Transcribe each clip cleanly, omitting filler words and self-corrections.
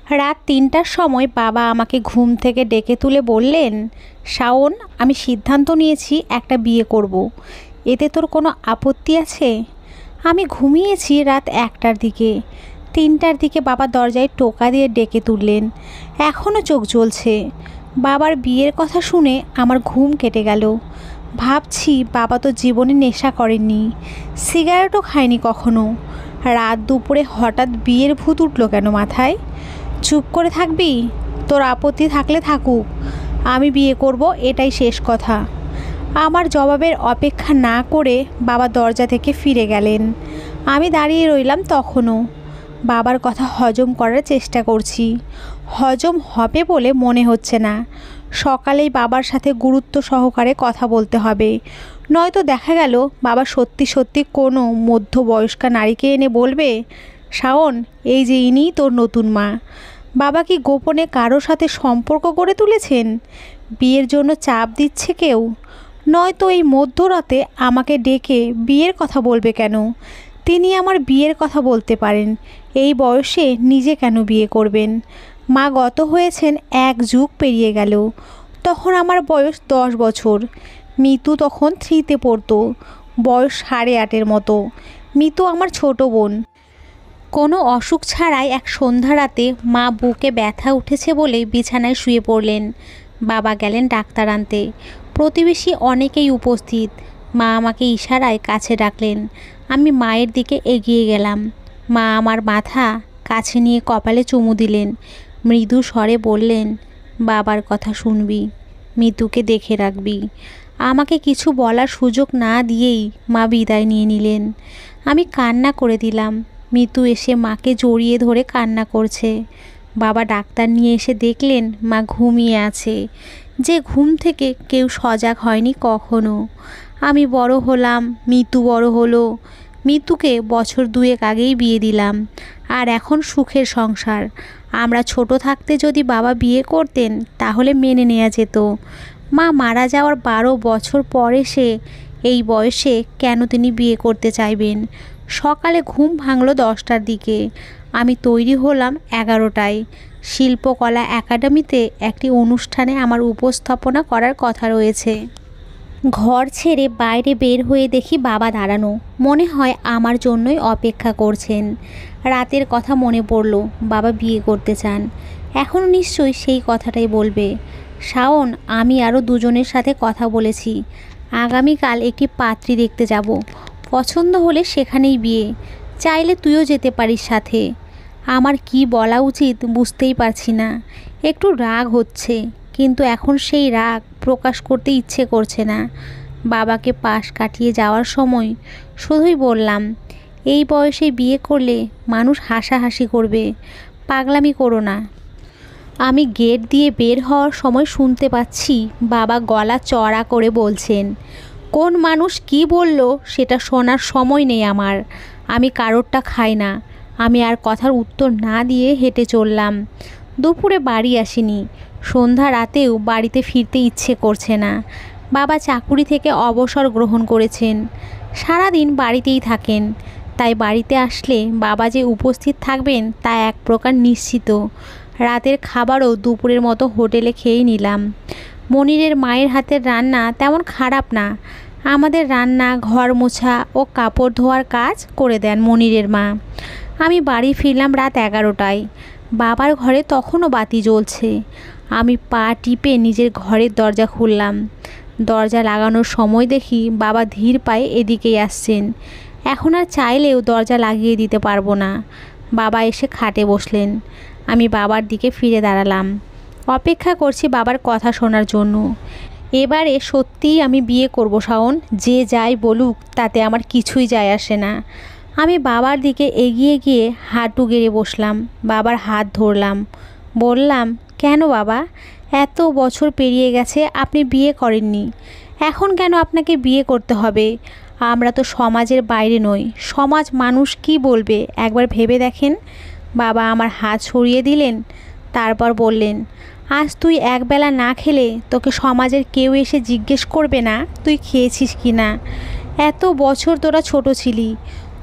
রাত ৩টার সময় বাবা আমাকে ঘুম থেকে ডেকে তুলে বললেন, শাওন, আমি সিদ্ধান্ত নিয়েছি একটা বিয়ে করব। এতে তোর কোনো আপত্তি আছে? আমি ঘুমিয়েছি রাত ১টার দিকে। ৩টার দিকে বাবা দরজায় টোকা দিয়ে ডেকে তুললেন। এখনও চোখ জ্বলছে। বাবার বিয়ের কথা শুনে আমার ঘুম কেটে গেল। ভাবছি, বাবা তো জীবনে নেশা করেননি, সিগারেটও খায়নি কখনো। রাত দুপুরে হঠাৎ বিয়ের ভূত উঠল কেন মাথায়? চুপ করে থাকবি? তোর আপত্তি থাকলে থাকুক, আমি বিয়ে করব, এটাই শেষ কথা। আমার জবাবের অপেক্ষা না করে বাবা দরজা থেকে ফিরে গেলেন। আমি দাঁড়িয়ে রইলাম তখনও। বাবার কথা হজম করার চেষ্টা করছি। হজম হবে বলে মনে হচ্ছে না। সকালেই বাবার সাথে গুরুত্ব সহকারে কথা বলতে হবে, নয়তো দেখা গেল বাবা সত্যি সত্যি কোনো মধ্যবয়স্কা নারীকে এনে বলবে, শাওন, এই যে ইনিই তোর নতুন মা। বাবা কি গোপনে কারো সাথে সম্পর্ক গড়ে তুলেছেন? বিয়ের জন্য চাপ দিচ্ছে কেউ? নয়তো এই মধ্যরাতে আমাকে ডেকে বিয়ের কথা বলবে কেন? তিনি আমার বিয়ের কথা বলতে পারেন, এই বয়সে নিজে কেন বিয়ে করবেন? মা গত হয়েছেন ১ যুগ পেরিয়ে গেল। তখন আমার বয়স ১০ বছর। মিতু তখন 3তে পড়তো, বয়স ৮.৫-এর মতো। মিতু আমার ছোট বোন। কোনো অসুখ ছাড়াই এক সন্ধ্যা রাতে মা বুকে ব্যথা উঠেছে বলে বিছানায় শুয়ে পড়লেন। বাবা গেলেন ডাক্তার আনতে। প্রতিবেশী অনেকেই উপস্থিত। মা আমাকে ইশারায় কাছে ডাকলেন। আমি মায়ের দিকে এগিয়ে গেলাম। মা আমার মাথা কাছে নিয়ে কপালে চুমু দিলেন। মৃদু স্বরে বললেন, বাবার কথা শুনবি, মিতুকে দেখে রাখবি। আমাকে কিছু বলার সুযোগ না দিয়েই মা বিদায় নিয়ে নিলেন। আমি কান্না করে দিলাম। মিতু এসে মাকে জড়িয়ে ধরে কান্না করছে। বাবা ডাক্তার নিয়ে এসে দেখলেন মা ঘুমিয়ে আছে, যে ঘুম থেকে কেউ সজাগ হয়নি কখনো। আমি বড় হলাম, মিতু বড় হলো। মিতুকে বছর ২ আগেই বিয়ে দিলাম, আর এখন সুখের সংসার। আমরা ছোট থাকতে যদি বাবা বিয়ে করতেন তাহলে মেনে নেওয়া যেত। মা মারা যাওয়ার ১২ বছর পরে এই বয়সে কেন তিনি বিয়ে করতে চাইবেন? সকালে ঘুম ভাঙল ১০টার দিকে। আমি তৈরি হলাম ১১টায়। শিল্পকলা একাডেমিতে একটি অনুষ্ঠানে আমার উপস্থাপনা করার কথা রয়েছে। ঘর ছেড়ে বাইরে বের হয়ে দেখি বাবা দাঁড়ানো। মনে হয় আমার জন্যই অপেক্ষা করছেন। রাতের কথা মনে পড়ল, বাবা বিয়ে করতে চান। এখনও নিশ্চয়ই সেই কথাটাই বলবে। শাওন, আমি আরও দুজনের সাথে কথা বলেছি। আগামীকাল একটি পাত্রী দেখতে যাব। পছন্দ হলে সেখানেই বিয়ে। চাইলে তুইও যেতে পারিস সাথে। আমার কি বলা উচিত বুঝতেই পারছি না। একটু রাগ হচ্ছে, কিন্তু এখন সেই রাগ প্রকাশ করতে ইচ্ছে করছে না। বাবাকে পাশ কাটিয়ে যাওয়ার সময় শুধুই বললাম, এই বয়সে বিয়ে করলে মানুষ হাসাহাসি করবে, পাগলামি করো না। আমি গেট দিয়ে বের হওয়ার সময় শুনতে পাচ্ছি বাবা গলা চড়া করে বলছেন, কোন মানুষ কি বলল সেটা শোনার সময় নেই আমার। আমি কারোরটা খাই না। আমি আর কথার উত্তর না দিয়ে হেঁটে চললাম। দুপুরে বাড়ি আসিনি। সন্ধ্যা রাতেও বাড়িতে ফিরতে ইচ্ছে করছে না। বাবা চাকুরি থেকে অবসর গ্রহণ করেছেন, সারাদিন বাড়িতেই থাকেন। তাই বাড়িতে আসলে বাবা যে উপস্থিত থাকবেন তা এক প্রকার নিশ্চিত। রাতের খাবারও দুপুরের মতো হোটেলে খেয়ে নিলাম। মনিরের মায়ের হাতের রান্না তেমন খারাপ না। আমাদের রান্না, ঘর মোছা ও কাপড় ধোয়ার কাজ করে দেন মনিরের মা। আমি বাড়ি ফিরলাম রাত ১১টায়। বাবার ঘরে তখনও বাতি জ্বলছে। আমি পা টিপে নিজের ঘরের দরজা খুললাম। দরজা লাগানোর সময় দেখি বাবা ধীর পায়ে এদিকেই আসছেন। এখন আর চাইলেও দরজা লাগিয়ে দিতে পারবো না। বাবা এসে খাটে বসলেন। আমি বাবার দিকে ফিরে দাঁড়ালাম। অপেক্ষা করছি বাবার কথা শোনার জন্য। এবারে সত্যিই আমি বিয়ে করব শাওন, যে যাই বলুক তাতে আমার কিছুই যায় আসে না। আমি বাবার দিকে এগিয়ে গিয়ে হাঁটু গেড়ে বসলাম। বাবার হাত ধরলাম। বললাম, কেন বাবা, এত বছর পেরিয়ে গেছে আপনি বিয়ে করেননি, এখন কেন আপনাকে বিয়ে করতে হবে? আমরা তো সমাজের বাইরে নই। সমাজ মানুষ কি বলবে একবার ভেবে দেখেন। বাবা আমার হাত সরিয়ে দিলেন। তারপর বললেন, আজ তুই একবেলা না খেলে তোকে সমাজের কেউ এসে জিজ্ঞেস করবে না তুই খেয়েছিস কি না? এত বছর তোরা ছোট ছিলি,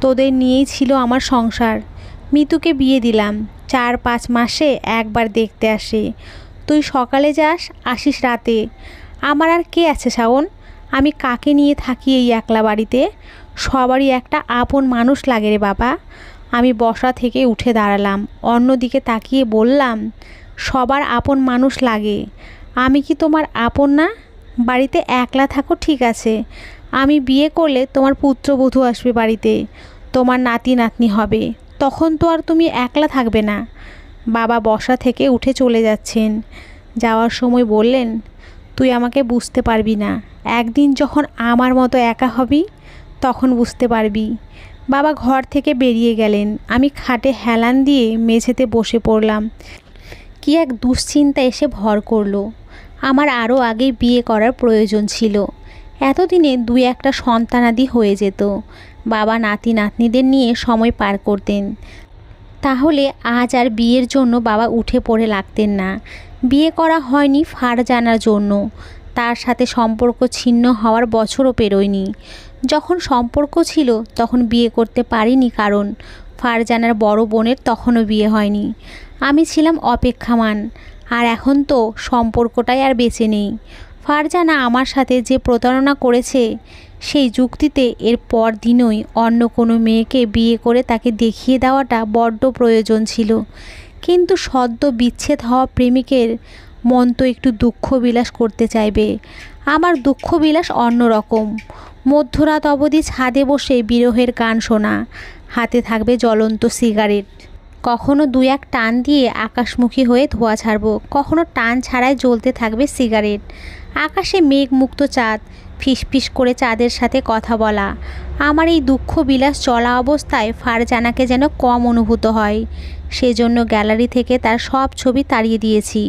তোদের নিয়েই ছিল আমার সংসার। মিতুকে বিয়ে দিলাম, 4-5 মাসে একবার দেখতে আসে। তুই সকালে যাস, আসিস রাতে। আমার আর কে আছে শাওন? আমি কাকে নিয়ে থাকি এই একলা বাড়িতে? সবারই একটা আপন মানুষ লাগে রে বাবা। আমি বসা থেকে উঠে দাঁড়ালাম, অন্যদিকে তাকিয়ে বললাম, সবার আপন মানুষ লাগে। আমি কি তোমার আপন না? বাড়িতে একলা থাকো ঠিক আছে, আমি বিয়ে করলে তোমার পুত্রবধূ আসবে বাড়িতে, তোমার নাতি নাতনি হবে, তখন তো আর তুমি একলা থাকবে না। বাবা বসা থেকে উঠে চলে যাচ্ছেন। যাওয়ার সময় বললেন, তুই আমাকে বুঝতে পারবি না, একদিন যখন আমার মতো একা হবি তখন বুঝতে পারবি। বাবা ঘর থেকে বেরিয়ে গেলেন। আমি খাটে হেলান দিয়ে মেঝেতে বসে পড়লাম। কি এক দুশ্চিন্তা এসে ভর করলো। আমার আরও আগে বিয়ে করার প্রয়োজন ছিল। এতদিনে 2-1টা সন্তানাদি হয়ে যেত। বাবা নাতি নাতনিদের নিয়ে সময় পার করতেন। তাহলে আজ আর বিয়ের জন্য বাবা উঠে পড়ে লাগতেন না। বিয়ে করা হয়নি ফারজানার জন্য, তার সাথে সম্পর্ক ছিন্ন হওয়ার বছরও পেরোয়নি। যখন সম্পর্ক ছিল তখন বিয়ে করতে পারিনি, কারণ ফারজানার বড় বোনের তখনও বিয়ে হয়নি। আমি ছিলাম অপেক্ষামান। আর এখন তো সম্পর্কটাই আর বেঁচে নেই। ফারজানা আমার সাথে যে প্রতারণা করেছে, সেই যুক্তিতে এর পর দিনই অন্য কোনো মেয়েকে বিয়ে করে তাকে দেখিয়ে দেওয়াটা বড্ড প্রয়োজন ছিল। কিন্তু সদ্য বিচ্ছেদ হওয়া প্রেমিকের মন তো একটু দুঃখ বিলাস করতে চাইবে। আমার দুঃখ বিলাস অন্যরকম। মধ্যরাত অবধি ছাদে বসে বিরহের গান শোনা, হাতে থাকবে জ্বলন্ত সিগারেট। কখনো 2-1 টান দিয়ে আকাশমুখী হয়ে ধোঁয়া ছাড়ব, কখনো টান ছাড়াই জ্বলতে থাকবে সিগারেট। আকাশে মেঘমুক্ত চাঁদ, ফিসফিস করে চাঁদের সাথে কথা বলা। আমার এই দুঃখ বিলাস চলা অবস্থায় ফারজানাকে যেন কম অনুভূত হয়। সেজন্য গ্যালারি থেকে তার সব ছবি তাড়িয়ে দিয়েছি।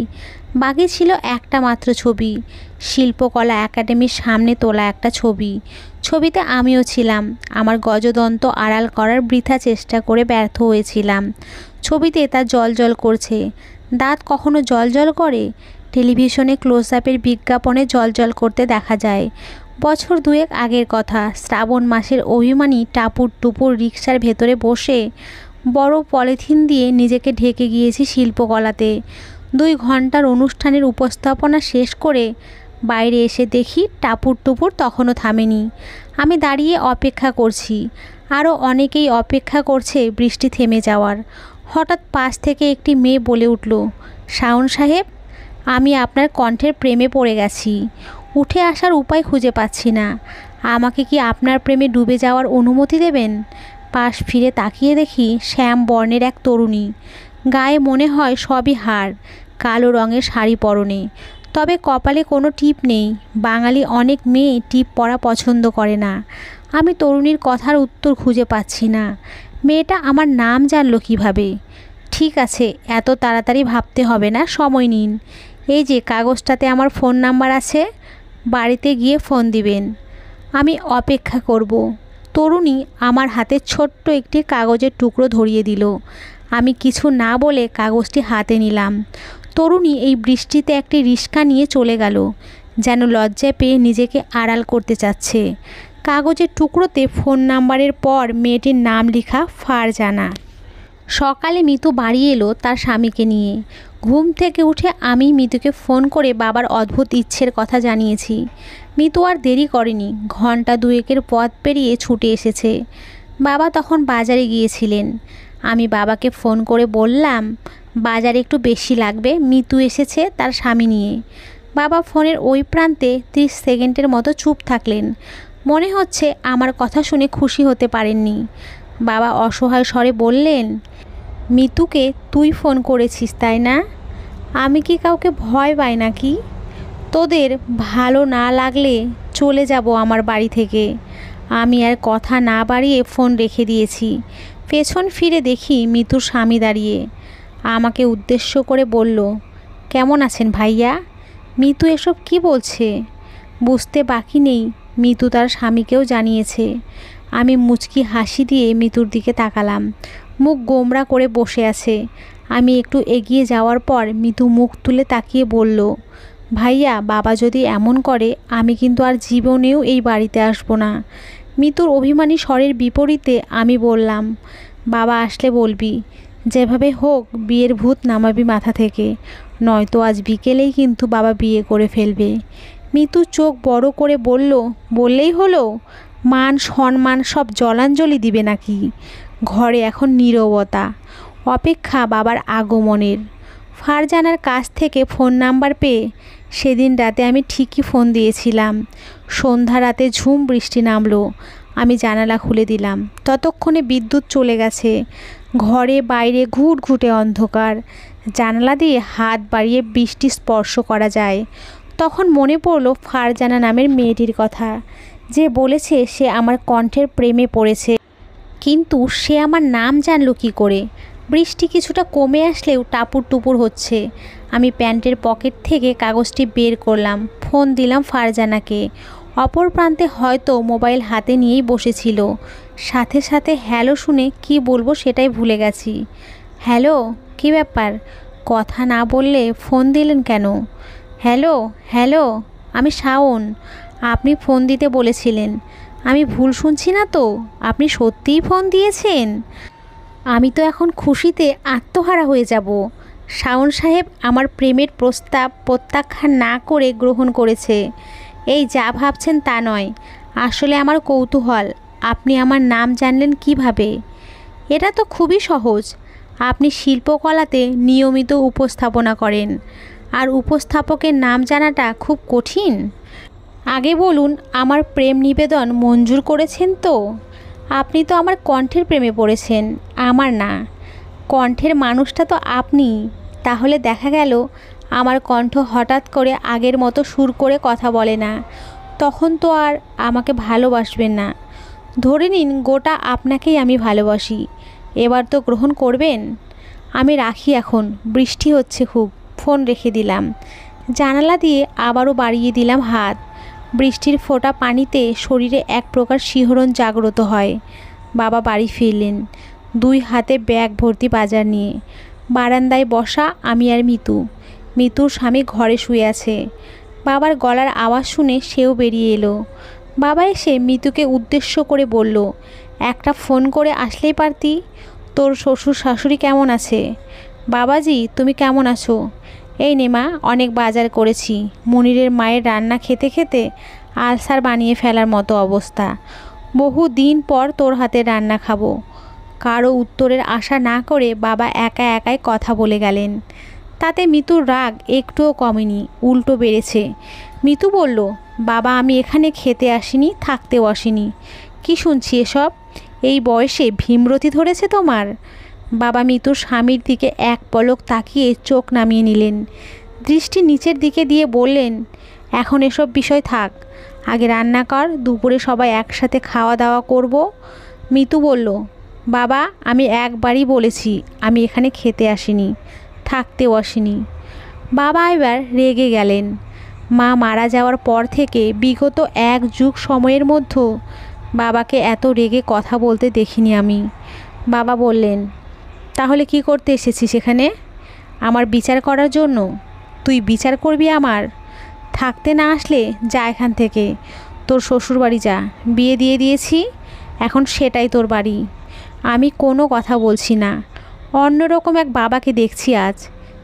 বাকি ছিল একটা মাত্র ছবি, শিল্পকলা একাডেমির সামনে তোলা একটা ছবি। ছবিতে আমিও ছিলাম। আমার গজদন্ত আড়াল করার বৃথা চেষ্টা করে ব্যর্থ হয়েছিলাম। ছবিতে তার জল করছে। দাঁত কখনো জল করে? টেলিভিশনে ক্লোজ আপের বিজ্ঞাপনে জল করতে দেখা যায়। বছর 2-1 আগের কথা। শ্রাবণ মাসের অভিমানী টাপুর টুপুর রিকশার ভেতরে বসে বড় পলিথিন দিয়ে নিজেকে ঢেকে গিয়েছি শিল্পকলাতে। 2 ঘন্টার অনুষ্ঠানের উপস্থাপনা শেষ করে বাইরে এসে দেখি টাপুর টুপুর তখনও থামেনি। আমি দাঁড়িয়ে অপেক্ষা করছি। আরও অনেকেই অপেক্ষা করছে বৃষ্টি থেমে যাওয়ার। হঠাৎ পাশ থেকে একটি মেয়ে বলে উঠল, শাওন সাহেব, আমি আপনার কণ্ঠের প্রেমে পড়ে গেছি। উঠে আসার উপায় খুঁজে পাচ্ছি না। আমাকে কি আপনার প্রেমে ডুবে যাওয়ার অনুমতি দেবেন? পাশ ফিরে তাকিয়ে দেখি শ্যাম বর্ণের এক তরুণী। গায়ে মনে হয় সবই হার, কালো রঙের শাড়ি পরনে, তবে কপালে কোনো টিপ নেই। বাঙালি অনেক মেয়ে টিপ পরা পছন্দ করে না। আমি তরুণীর কথার উত্তর খুঁজে পাচ্ছি না। মেয়েটা আমার নাম জানলো কিভাবে? ঠিক আছে, এত তাড়াতাড়ি ভাবতে হবে না, সময় নিন। এই যে কাগজটাতে আমার ফোন নাম্বার আছে, বাড়িতে গিয়ে ফোন দিবেন। আমি অপেক্ষা করব। তরুণী আমার হাতে ছোট্ট একটি কাগজের টুকরো ধরিয়ে দিল। আমি কিছু না বলে কাগজটি হাতে নিলাম। তরুণী এই বৃষ্টিতে একটি রিস্কা নিয়ে চলে গেল, যেন লজ্জায় পেয়ে নিজেকে আড়াল করতে চাচ্ছে। কাগজের টুকরোতে ফোন নাম্বারের পর মেয়েটির নাম লেখা ফারজানা। সকালে মিতু বাড়ি এলো তার স্বামীকে নিয়ে। ঘুম থেকে উঠে আমি মিতুকে ফোন করে বাবার অদ্ভুত ইচ্ছের কথা জানিয়েছি। মিতু আর দেরি করেনি, ঘন্টা 2-1-এর পথ পেরিয়ে ছুটে এসেছে। বাবা তখন বাজারে গিয়েছিলেন। আমি বাবাকে ফোন করে বললাম, বাজারে একটু বেশি লাগবে, মিতু এসেছে তার স্বামী নিয়ে। বাবা ফোনের ওই প্রান্তে 30 সেকেন্ডের মতো চুপ থাকলেন। মনে হচ্ছে আমার কথা শুনে খুশি হতে পারেননি। বাবা অসহায় স্বরে বললেন, মিতুকে তুই ফোন করেছিস তাই না? আমি কি কাউকে ভয় পাই নাকি? তোদের ভালো না লাগলে চলে যাব আমার বাড়ি থেকে। আমি আর কথা না বাড়িয়ে ফোন রেখে দিয়েছি। পেছন ফিরে দেখি মিতুর স্বামী দাঁড়িয়ে। আমাকে উদ্দেশ্য করে বলল, কেমন আছেন ভাইয়া? মিতু এসব কি বলছে? বুঝতে বাকি নেই, মিতু তার স্বামীকেও জানিয়েছে। আমি মুচকি হাসি দিয়ে মিতুর দিকে তাকালাম। মুখ গোমড়া করে বসে আছে। আমি একটু এগিয়ে যাওয়ার পর মিতু মুখ তুলে তাকিয়ে বলল, ভাইয়া, বাবা যদি এমন করে আমি কিন্তু আর জীবনেও এই বাড়িতে আসবো না। মিতুর অভিমানী স্বরের বিপরীতে আমি বললাম, বাবা আসলে বলবি। যেভাবে হোক বিয়ের ভূত নামাবি মাথা থেকে, নয়তো আজ বিকেলেই কিন্তু বাবা বিয়ে করে ফেলবে। মিতু চোখ বড় করে বলল, বললেই হলো? মান সম্মান সব জলাঞ্জলি দিবে নাকি? ঘরে এখন নীরবতা, অপেক্ষা বাবার আগমনের। ফারজানার কাছ থেকে ফোন নাম্বার পেয়ে সেদিন রাতে আমি ঠিকই ফোন দিয়েছিলাম। সন্ধ্যা রাতে ঝুম বৃষ্টি নামলো, আমি জানালা খুলে দিলাম। ততক্ষণে বিদ্যুৎ চলে গেছে। ঘরে বাইরে ঘুটঘুটে অন্ধকার। জানালা দিয়ে হাত বাড়িয়ে বৃষ্টি স্পর্শ করা যায়। তখন মনে পড়ল ফারজানা নামের মেয়েটির কথা, যে বলেছে সে আমার কণ্ঠের প্রেমে পড়েছে। কিন্তু সে আমার নাম জানলো কী করে? বৃষ্টি কিছুটা কমে আসলেও টাপুর টুপুর হচ্ছে। আমি প্যান্টের পকেট থেকে কাগজটি বের করলাম, ফোন দিলাম ফারজানাকে। অপর প্রান্তে হয়তো মোবাইল হাতে নিয়েই বসেছিল। সাথে সাথে হ্যালো শুনে কি বলবো সেটাই ভুলে গেছি। হ্যালো, কী ব্যাপার? কথা না বললে ফোন দিলেন কেন? হ্যালো হ্যালো, আমি শাওন। আপনি ফোন দিতে বলেছিলেন। আমি ভুল শুনছি না তো? আপনি সত্যিই ফোন দিয়েছেন? আমি তো এখন খুশিতে আত্মহারা হয়ে যাব। শাওন সাহেব আমার প্রেমের প্রস্তাব প্রত্যাখ্যান না করে গ্রহণ করেছে। এই যা ভাবছেন তা নয়, আসলে আমার কৌতূহল, আপনি আমার নাম জানলেন কিভাবে? এটা তো খুবই সহজ। আপনি শিল্পকলাতে নিয়মিত উপস্থাপনা করেন, আর উপস্থাপকের নাম জানাটা খুব কঠিন। আগে বলুন, আমার প্রেম নিবেদন মঞ্জুর করেছেন তো? আপনি তো আমার কণ্ঠের প্রেমে পড়েছেন, আমার না। কণ্ঠের মানুষটা তো আপনি। তাহলে দেখা গেল আমার কণ্ঠ হঠাৎ করে আগের মতো সুর করে কথা বলে না। তখন তো আর আমাকে ভালোবাসবেন না। ধরে নিন গোটা আপনাকেই আমি ভালোবাসি। এবার তো গ্রহণ করবেন। আমি রাখি এখন, বৃষ্টি হচ্ছে খুব। ফোন রেখে দিলাম। জানালা দিয়ে আবারও বাড়িয়ে দিলাম হাত। বৃষ্টির ফোঁটা পানিতে শরীরে এক প্রকার শিহরণ জাগ্রত হয়। বাবা বাড়ি ফিরলেন, দুই হাতে ব্যাগ ভর্তি বাজার নিয়ে। বারান্দায় বসা আমি আর মিতু। মিতুর স্বামী ঘরে শুয়ে আছে। বাবার গলার আওয়াজ শুনে সেও বেরিয়ে এলো। বাবা এসে মিতুকে উদ্দেশ্য করে বলল, একটা ফোন করে আসলেই পারতি। তোর শ্বশুর শাশুড়ি কেমন আছে? বাবাজি, তুমি কেমন আছো? এই নে মা, অনেক বাজার করেছি। মনিরের মায়ের রান্না খেতে খেতে আলসার বানিয়ে ফেলার মতো অবস্থা। বহু দিন পর তোর হাতের রান্না খাবো। কারো উত্তরের আশা না করে বাবা একা একাই কথা বলে গেলেন। তাতে মিতুর রাগ একটুও কমেনি, উল্টো বেড়েছে। মিতু বলল, বাবা আমি এখানে খেতে আসিনি, থাকতেও আসিনি। কি শুনছি এসব? এই বয়সে ভীমরতি ধরেছে তোমার? বাবা মিতুর স্বামীর দিকে এক পলক তাকিয়ে চোখ নামিয়ে নিলেন। দৃষ্টি নিচের দিকে দিয়ে বললেন, এখন এসব বিষয় থাক, আগে রান্না কর, দুপুরে সবাই একসাথে খাওয়া দাওয়া করব। মিতু বলল, বাবা আমি একবারই বলেছি আমি এখানে খেতে আসিনি, থাকতেও আসিনি। বাবা এবার রেগে গেলেন। মা মারা যাওয়ার পর থেকে বিগত এক যুগ সময়ের মধ্যে বাবাকে এত রেগে কথা বলতে দেখিনি আমি। বাবা বললেন, তাহলে কি করতে এসেছিস এখানে? আমার বিচার করার জন্য? তুই বিচার করবি আমার? থাকতে না আসলে যা এখান থেকে, তোর শ্বশুর বাড়ি যা। বিয়ে দিয়ে দিয়েছি, এখন সেটাই তোর বাড়ি। আমি কোনো কথা বলছি না। অন্যরকম এক বাবাকে দেখছি আজ,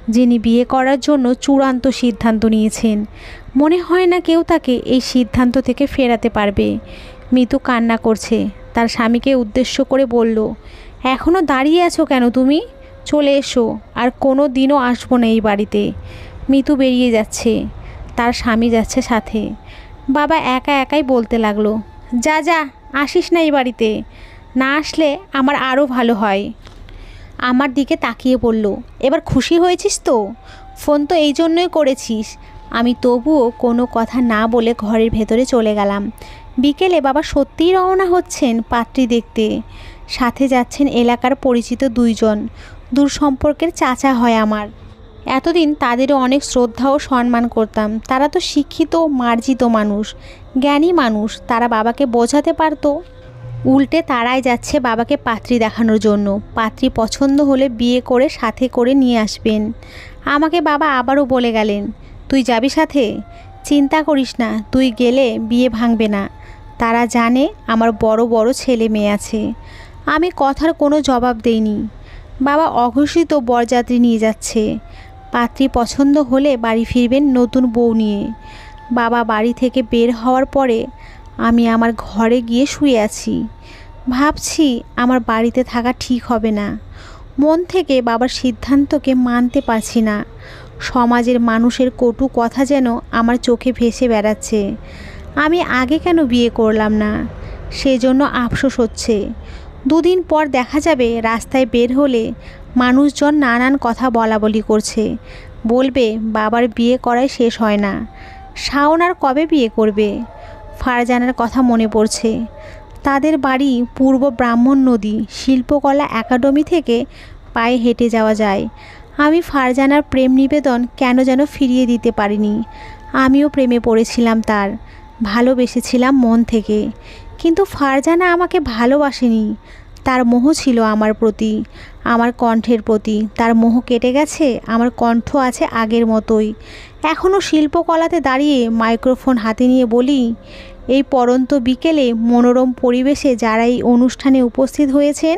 যিনি বিয়ে করার জন্য চূড়ান্ত সিদ্ধান্ত নিয়েছেন। মনে হয় না কেউ তাকে এই সিদ্ধান্ত থেকে ফেরাতে পারবে। মিতু কান্না করছে। তার স্বামীকে উদ্দেশ্য করে বলল, এখনও দাঁড়িয়ে আছো কেন তুমি? চলে এসো, আর কোনো দিনও আসবো না এই বাড়িতে। মিতু বেরিয়ে যাচ্ছে, তার স্বামী যাচ্ছে সাথে। বাবা একা একাই বলতে লাগলো, যা যা, আসিস না এই বাড়িতে। না আসলে আমার আরও ভালো হয়। আমার দিকে তাকিয়ে বলল, এবার খুশি হয়েছিস তো? ফোন তো এই জন্যই করেছিস। আমি তবুও কোনো কথা না বলে ঘরের ভেতরে চলে গেলাম। বিকেলে বাবা সত্যিই রওনা হচ্ছেন পাত্রী দেখতে। সাথে যাচ্ছেন এলাকার পরিচিত দুইজন, দূর সম্পর্কের চাচা হয় আমার। এতদিন তাদেরও অনেক শ্রদ্ধা ও সম্মান করতাম। তারা তো শিক্ষিত মার্জিত মানুষ, জ্ঞানী মানুষ। তারা বাবাকে বোঝাতে পারতো। উল্টে তারাই যাচ্ছে বাবাকে পাত্রী দেখানোর জন্য। পাত্রী পছন্দ হলে বিয়ে করে সাথে করে নিয়ে আসবেন। আমাকে বাবা আবারও বলে গেলেন, তুই যাবি সাথে? চিন্তা করিস না, তুই গেলে বিয়ে ভাঙবে না। তারা জানে আমার বড় বড় ছেলে মেয়ে আছে। আমি কথার কোনো জবাব দেইনি। বাবা অঘোষিত বরযাত্রী নিয়ে যাচ্ছে। পাত্রী পছন্দ হলে বাড়ি ফিরবেন নতুন বউ নিয়ে। বাবা বাড়ি থেকে বের হওয়ার পরে আমি আমার ঘরে গিয়ে শুয়ে আছি। ভাবছি আমার বাড়িতে থাকা ঠিক হবে না। মন থেকে বাবার সিদ্ধান্তকে মানতে পারছি না। সমাজের মানুষের কটু কথা যেন আমার চোখে ভেসে বেড়াচ্ছে। আমি আগে কেন বিয়ে করলাম না, সেজন্য আফসোস হচ্ছে। দুদিন পর দেখা যাবে রাস্তায় বের হলে মানুষজন নানান কথা বলাবলি করছে, বলবে বাবার বিয়ে করাই শেষ হয় না। শাওন আর কবে বিয়ে করবে? ফারজানার কথা মনে পড়ছে। তাদের বাড়ি পূর্ব ব্রাহ্মণ নদী শিল্পকলা একাডেমি থেকে পায়ে হেঁটে যাওয়া যায়। আমি ফারজানার প্রেম নিবেদন কেন যেন ফিরিয়ে দিতে পারিনি। আমিও প্রেমে পড়েছিলাম, তার ভালোবেসেছিলাম মন থেকে। কিন্তু ফারজানা আমাকে ভালোবাসেনি। তার মোহ ছিল আমার প্রতি, আমার কণ্ঠের প্রতি। তার মোহ কেটে গেছে, আমার কণ্ঠ আছে আগের মতোই। এখনও শিল্পকলাতে দাঁড়িয়ে মাইক্রোফোন হাতে নিয়ে বলি, এই পড়ন্ত বিকেলে মনোরম পরিবেশে যারা এই অনুষ্ঠানে উপস্থিত হয়েছেন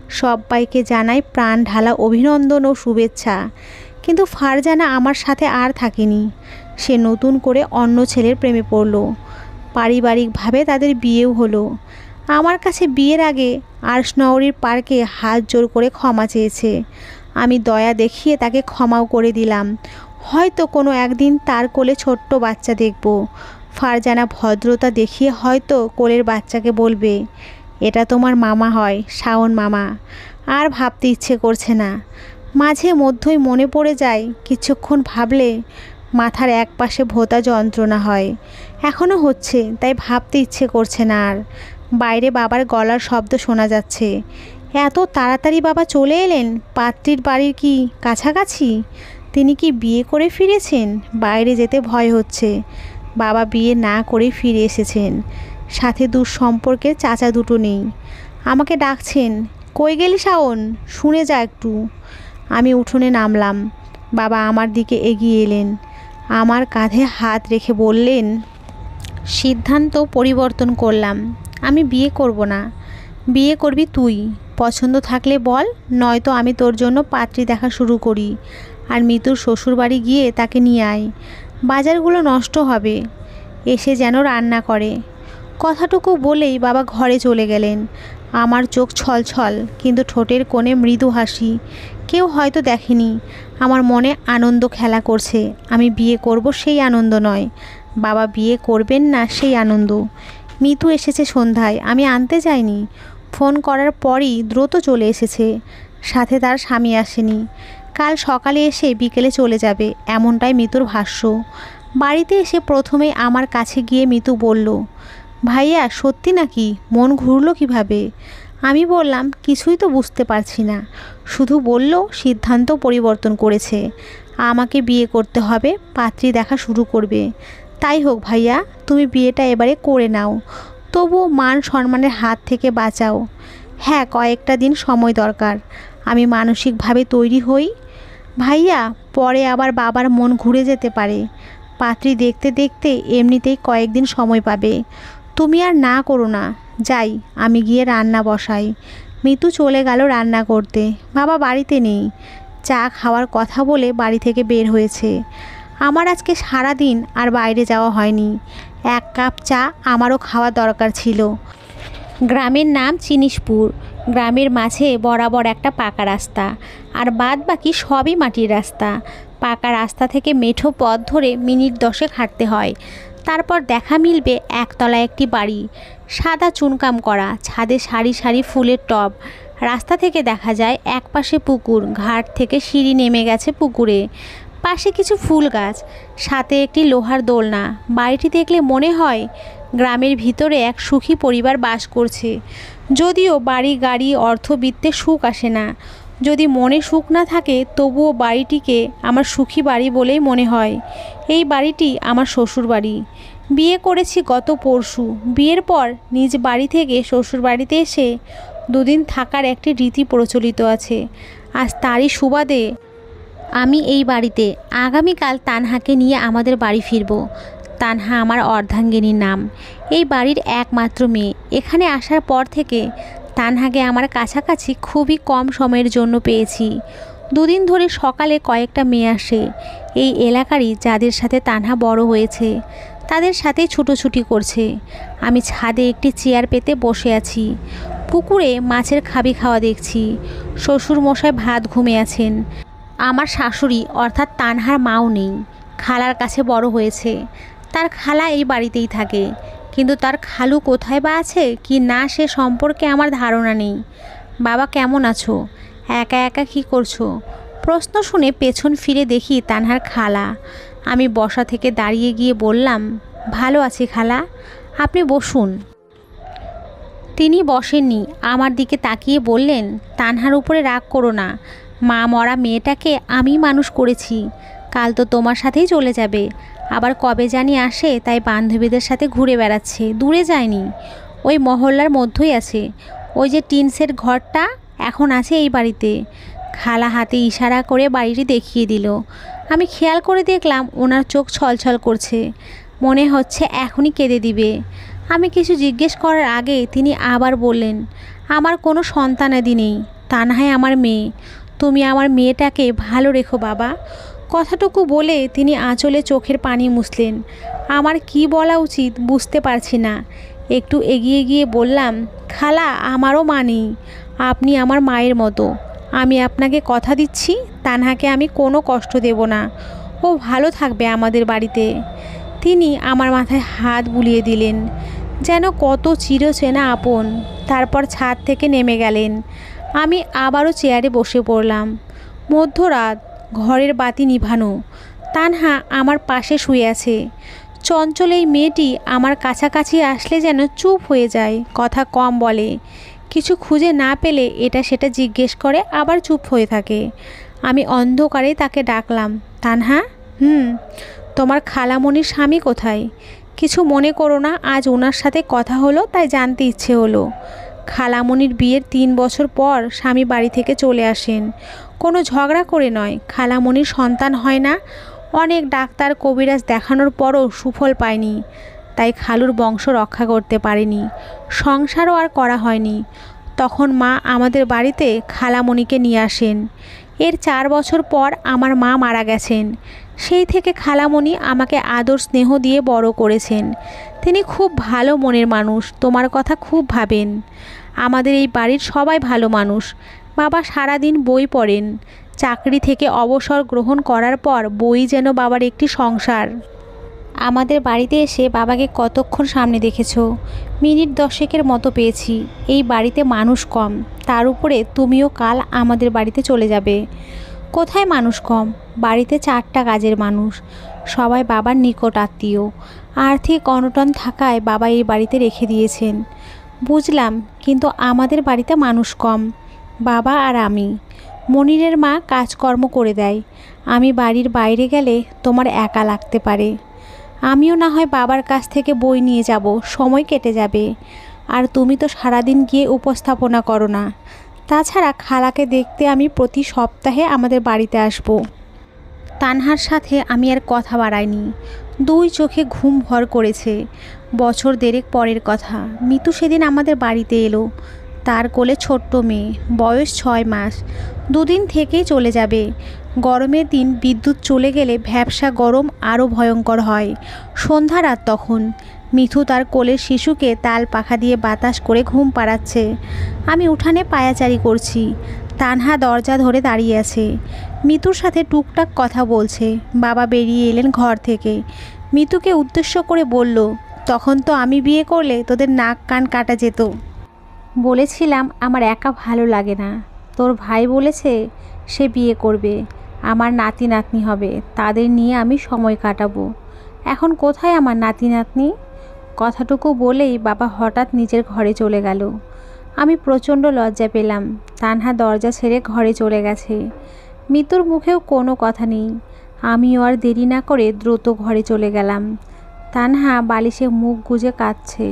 সবাইকে জানাই প্রাণ ঢালা অভিনন্দন ও শুভেচ্ছা। কিন্তু ফারজানা আমার সাথে আর থাকেনি। সে নতুন করে অন্য ছেলের প্রেমে পড়ল। পারিবারিকভাবে তাদের বিয়েও হলো। আমার কাছে বিয়ের আগে আরশনগরীর পার্কে হাত জোর করে ক্ষমা চেয়েছে। আমি দয়া দেখিয়ে তাকে ক্ষমাও করে দিলাম। হয়তো কোনো একদিন তার কোলে ছোট্ট বাচ্চা দেখব। ফারজানা ভদ্রতা দেখিয়ে হয়তো কোলের বাচ্চাকে বলবে, এটা তোমার মামা হয়, শাওন মামা। আর ভাবতে ইচ্ছে করছে না। মাঝে মধ্যেই মনে পড়ে যায়, কিছুক্ষণ ভাবলে মাথার এক পাশে ভোঁতা যন্ত্রণা হয়। এখনও হচ্ছে, তাই ভাবতে ইচ্ছে করছে না আর। বাইরে বাবার গলার শব্দ শোনা যাচ্ছে। এত তাড়াতাড়ি বাবা চলে এলেন? পাত্রীর বাড়ির কি কাছাকাছি? তিনি কি বিয়ে করে ফিরেছেন? বাইরে যেতে ভয় হচ্ছে। বাবা বিয়ে না করে ফিরে এসেছেন। সাথে দূর সম্পর্কের চাচা দুটো নেই। আমাকে ডাকছেন, কই গেলি শাওন, শুনে যা একটু। আমি উঠোনে নামলাম। বাবা আমার দিকে এগিয়ে এলেন। আমার কাঁধে হাত রেখে বললেন, সিদ্ধান্ত পরিবর্তন করলাম। আমি বিয়ে করব না। বিয়ে করবি তুই। পছন্দ থাকলে বল, নয়তো আমি তোর জন্য পাত্রী দেখা শুরু করি। আর মিতুর শ্বশুরবাড়ি গিয়ে তাকে নিয়ে আয়। বাজারগুলো নষ্ট হবে, এসে যেন রান্না করে। কথাটুকু বলেই বাবা ঘরে চলে গেলেন। আমার চোখ ছলছল, কিন্তু ঠোঁটের কোণে মৃদু হাসি। কেউ হয়তো দেখেনি, আমার মনে আনন্দ খেলা করছে। আমি বিয়ে করব সেই আনন্দ নয়, বাবা বিয়ে করবেন না সেই আনন্দ। মিতু এসেছে সন্ধ্যায়, আমি আনতে যাইনি। ফোন করার পরই দ্রুত চলে এসেছে। সাথে তার স্বামী আসেনি। কাল সকালে এসে বিকেলে চলে যাবে, এমনটাই মিতুর ভাষ্য। বাড়িতে এসে প্রথমেই আমার কাছে গিয়ে মিতু বলল, ভাইয়া সত্যি নাকি? মন ঘুরলো কিভাবে? আমি বললাম, কিছুই তো বুঝতে পারছি না। শুধু বলল সিদ্ধান্ত পরিবর্তন করেছে, আমাকে বিয়ে করতে হবে, পাত্রী দেখা শুরু করবে। তাই হোক ভাইয়া, তুমি বিয়েটা এবারে করে নাও, তবুও মান সম্মানের হাত থেকে বাঁচাও। হ্যাঁ, কয়েকটা দিন সময় দরকার, আমি মানসিকভাবে তৈরি হই। ভাইয়া, পরে আবার বাবার মন ঘুরে যেতে পারে। পাত্রী দেখতে দেখতে এমনিতেই কয়েকদিন সময় পাবে। তুমি আর না করো না। যাই, আমি গিয়ে রান্না বসাই। মিতু চলে গেল রান্না করতে। বাবা বাড়িতে নেই, চা খাওয়ার কথা বলে বাড়ি থেকে বের হয়েছে। আমার আজকে সারা দিন আর বাইরে যাওয়া হয়নি। এক কাপ চা আমারও খাওয়া দরকার ছিল। গ্রামের নাম চিনিসপুর। গ্রামের মাঝে বরাবর একটা পাকা রাস্তা, আর বাদ বাকি সবই মাটির রাস্তা। পাকা রাস্তা থেকে মেঠো পথ ধরে মিনিট 10 হাঁটতে হয়। তারপর দেখা মিলবে একতলা একটি বাড়ি, সাদা চুনকাম করা, ছাদে সারি সারি ফুলের টব। রাস্তা থেকে দেখা যায় একপাশে পুকুর, ঘাট থেকে সিঁড়ি নেমে গেছে পুকুরে। পাশে কিছু ফুল গাছ, সাথে একটি লোহার দোলনা। বাড়িটি দেখলে মনে হয় গ্রামের ভিতরে এক সুখী পরিবার বাস করছে। যদিও বাড়ি গাড়ি অর্থবিত্তে সুখ আসে না, যদি মনে সুখ না থাকে, তবুও বাড়িটিকে আমার সুখী বাড়ি বলেই মনে হয়। এই বাড়িটি আমার শ্বশুর বাড়ি। বিয়ে করেছি গত পরশু। বিয়ের পর নিজ বাড়ি থেকে শ্বশুর বাড়িতে এসে দুদিন থাকার একটি রীতি প্রচলিত আছে। আজ তারই সুবাদে আমি এই বাড়িতে। আগামীকাল তানহাকে নিয়ে আমাদের বাড়ি ফিরব। তানহা আমার অর্ধাঙ্গিনীর নাম, এই বাড়ির একমাত্র মেয়ে। এখানে আসার পর থেকে তানহাকে আমার কাছাকাছি খুবই কম সময়ের জন্য পেয়েছি। দুদিন ধরে সকালে কয়েকটা মেয়ে আসে এই এলাকারই, যাদের সাথে তানহা বড় হয়েছে, তাদের সাথেই ছুটোছুটি করছে। আমি ছাদে একটি চেয়ার পেতে বসে আছি, পুকুরে মাছের খাবি খাওয়া দেখছি। শ্বশুরমশাই ভাত ঘুমিয়ে আছেন। আমার শাশুড়ি অর্থাৎ তানহার মাও নেই, খালার কাছে বড় হয়েছে। তার খালা এই বাড়িতেই থাকে, কিন্তু তার খালু কোথায় বা আছে কি না সে সম্পর্কে আমার ধারণা নেই। বাবা কেমন আছো? একা একা কী করছো? প্রশ্ন শুনে পেছন ফিরে দেখি তানহার খালা। আমি বসা থেকে দাঁড়িয়ে গিয়ে বললাম, ভালো আছি খালা, আপনি বসুন। তিনি বসেননি, আমার দিকে তাকিয়ে বললেন, তানহার উপরে রাগ করো না। মা মরা মেয়েটাকে আমি মানুষ করেছি, কাল তো তোমার সাথেই চলে যাবে। আবার কবে জানি আসে, তাই বান্ধবীদের সাথে ঘুরে বেড়াচ্ছে, দূরে যায়নি, ওই মহল্লার মধ্যেই আছে। ওই যে টিন সেট ঘরটা এখন আছে এই বাড়িতে। খালা হাতে ইশারা করে বাড়িটি দেখিয়ে দিল। আমি খেয়াল করে দেখলাম ওনার চোখ ছলছল করছে, মনে হচ্ছে এখনই কেঁদে দিবে। আমি কিছু জিজ্ঞেস করার আগে তিনি আবার বললেন, আমার কোনো সন্তানাদি নেই, তানহাই আমার মেয়ে। তুমি আমার মেয়েটাকে ভালো রেখো বাবা। কথাটুকু বলে তিনি আঁচলে চোখের পানি মুছলেন। আমার কি বলা উচিত বুঝতে পারছি না। একটু এগিয়ে গিয়ে বললাম, খালা আমারও মা নেই, আপনি আমার মায়ের মতো। আমি আপনাকে কথা দিচ্ছি, তানহাকে আমি কোনো কষ্ট দেব না, ও ভালো থাকবে আমাদের বাড়িতে। তিনি আমার মাথায় হাত বুলিয়ে দিলেন, যেন কত চিরচেনা আপন। তারপর ছাদ থেকে নেমে গেলেন। আমি আবারও চেয়ারে বসে পড়লাম। মধ্যরাত, ঘরের বাতি নিভানো। তানহা আমার পাশে শুয়ে আছে। চঞ্চল এই মেয়েটি আমার কাছাকাছি আসলে যেন চুপ হয়ে যায়, কথা কম বলে, কিছু খুঁজে না পেলে এটা সেটা জিজ্ঞেস করে, আবার চুপ হয়ে থাকে। আমি অন্ধকারে তাকে ডাকলাম, তানহা। তোমার খালামণির স্বামী কোথায়? কিছু মনে করো না, আজ ওনার সাথে কথা হলো তাই জানতে ইচ্ছে হলো। খালামণির বিয়ের 3 বছর পর স্বামী বাড়ি থেকে চলে আসেন, কোনো ঝগড়া করে নয়। খালামণির সন্তান হয় না, অনেক ডাক্তার কবিরাজ দেখানোর পরও সুফল পায়নি, তাই খালুর বংশ রক্ষা করতে পারেনি, সংসারও আর করা হয়নি। তখন মা আমাদের বাড়িতে খালামণিকে নিয়ে আসেন। এর 4 বছর পর আমার মা মারা গেছেন। সেই থেকে খালামণি আমাকে আদর স্নেহ দিয়ে বড় করেছেন। তিনি খুব ভালো মনের মানুষ, তোমার কথা খুব ভাবেন। আমাদের এই বাড়ির সবাই ভালো মানুষ। বাবা সারাদিন বই পড়েন। চাকরি থেকে অবসর গ্রহণ করার পর বই যেন বাবার একটি সংসার। আমাদের বাড়িতে এসে বাবাকে কতক্ষণ সামনে দেখেছো? মিনিট 10 মতো পেয়েছি। এই বাড়িতে মানুষ কম, তার উপরে তুমিও কাল আমাদের বাড়িতে চলে যাবে। কোথায় মানুষ কম? বাড়িতে 4টা কাজের মানুষ, সবাই বাবার নিকট আত্মীয়। আর্থিক অনটন থাকায় বাবা এই বাড়িতে রেখে দিয়েছেন। বুঝলাম, কিন্তু আমাদের বাড়িতে মানুষ কম, বাবা আর আমি। মনিরের মা কাজকর্ম করে দেয়। আমি বাড়ির বাইরে গেলে তোমার একা লাগতে পারে। আমিও না হয় বাবার কাছ থেকে বই নিয়ে যাব, সময় কেটে যাবে। আর তুমি তো সারাদিন গিয়ে উপস্থাপনা করো না। তাছাড়া খালাকে দেখতে আমি প্রতি সপ্তাহে আমাদের বাড়িতে আসব। তানহার সাথে আমি আর কথা বাড়াইনি। 2 চোখে ঘুম ভর করেছে। বছর 1.5 পরের কথা, মিতু সেদিন আমাদের বাড়িতে এলো। তার কোলে ছোট্ট মেয়ে, বয়স 6 মাস। 2 দিন থেকেই চলে যাবে। গরমের দিন বিদ্যুৎ চলে গেলে ভ্যাপসা গরম আরও ভয়ঙ্কর হয়। সন্ধ্যা রাত তখন। মিঠু তার কোলের শিশুকে তাল পাখা দিয়ে বাতাস করে ঘুম পাড়াচ্ছে। আমি উঠানে পায়াচারি করছি। তানহা দরজা ধরে দাঁড়িয়ে আছে, মিতুর সাথে টুকটাক কথা বলছে। বাবা বেরিয়ে এলেন ঘর থেকে। মিতুকে উদ্দেশ্য করে বলল, তখন তো আমি বিয়ে করলে তোদের নাক কান কাটা যেত। বলেছিলাম আমার একা ভালো লাগে না। তোর ভাই বলেছে সে বিয়ে করবে, আমার নাতি নাতনি হবে, তাদের নিয়ে আমি সময় কাটাবো। এখন কোথায় আমার নাতি নাতনি? কথাটুকু বলেই বাবা হঠাৎ নিজের ঘরে চলে গেল। আমি প্রচণ্ড লজ্জা পেলাম। তানহা দরজা ছেড়ে ঘরে চলে গেছে। মিতুর মুখেও কোনো কথা নেই। আমিও আর দেরি না করে দ্রুত ঘরে চলে গেলাম। তানহা বালিশে মুখ গুজে কাঁদছে।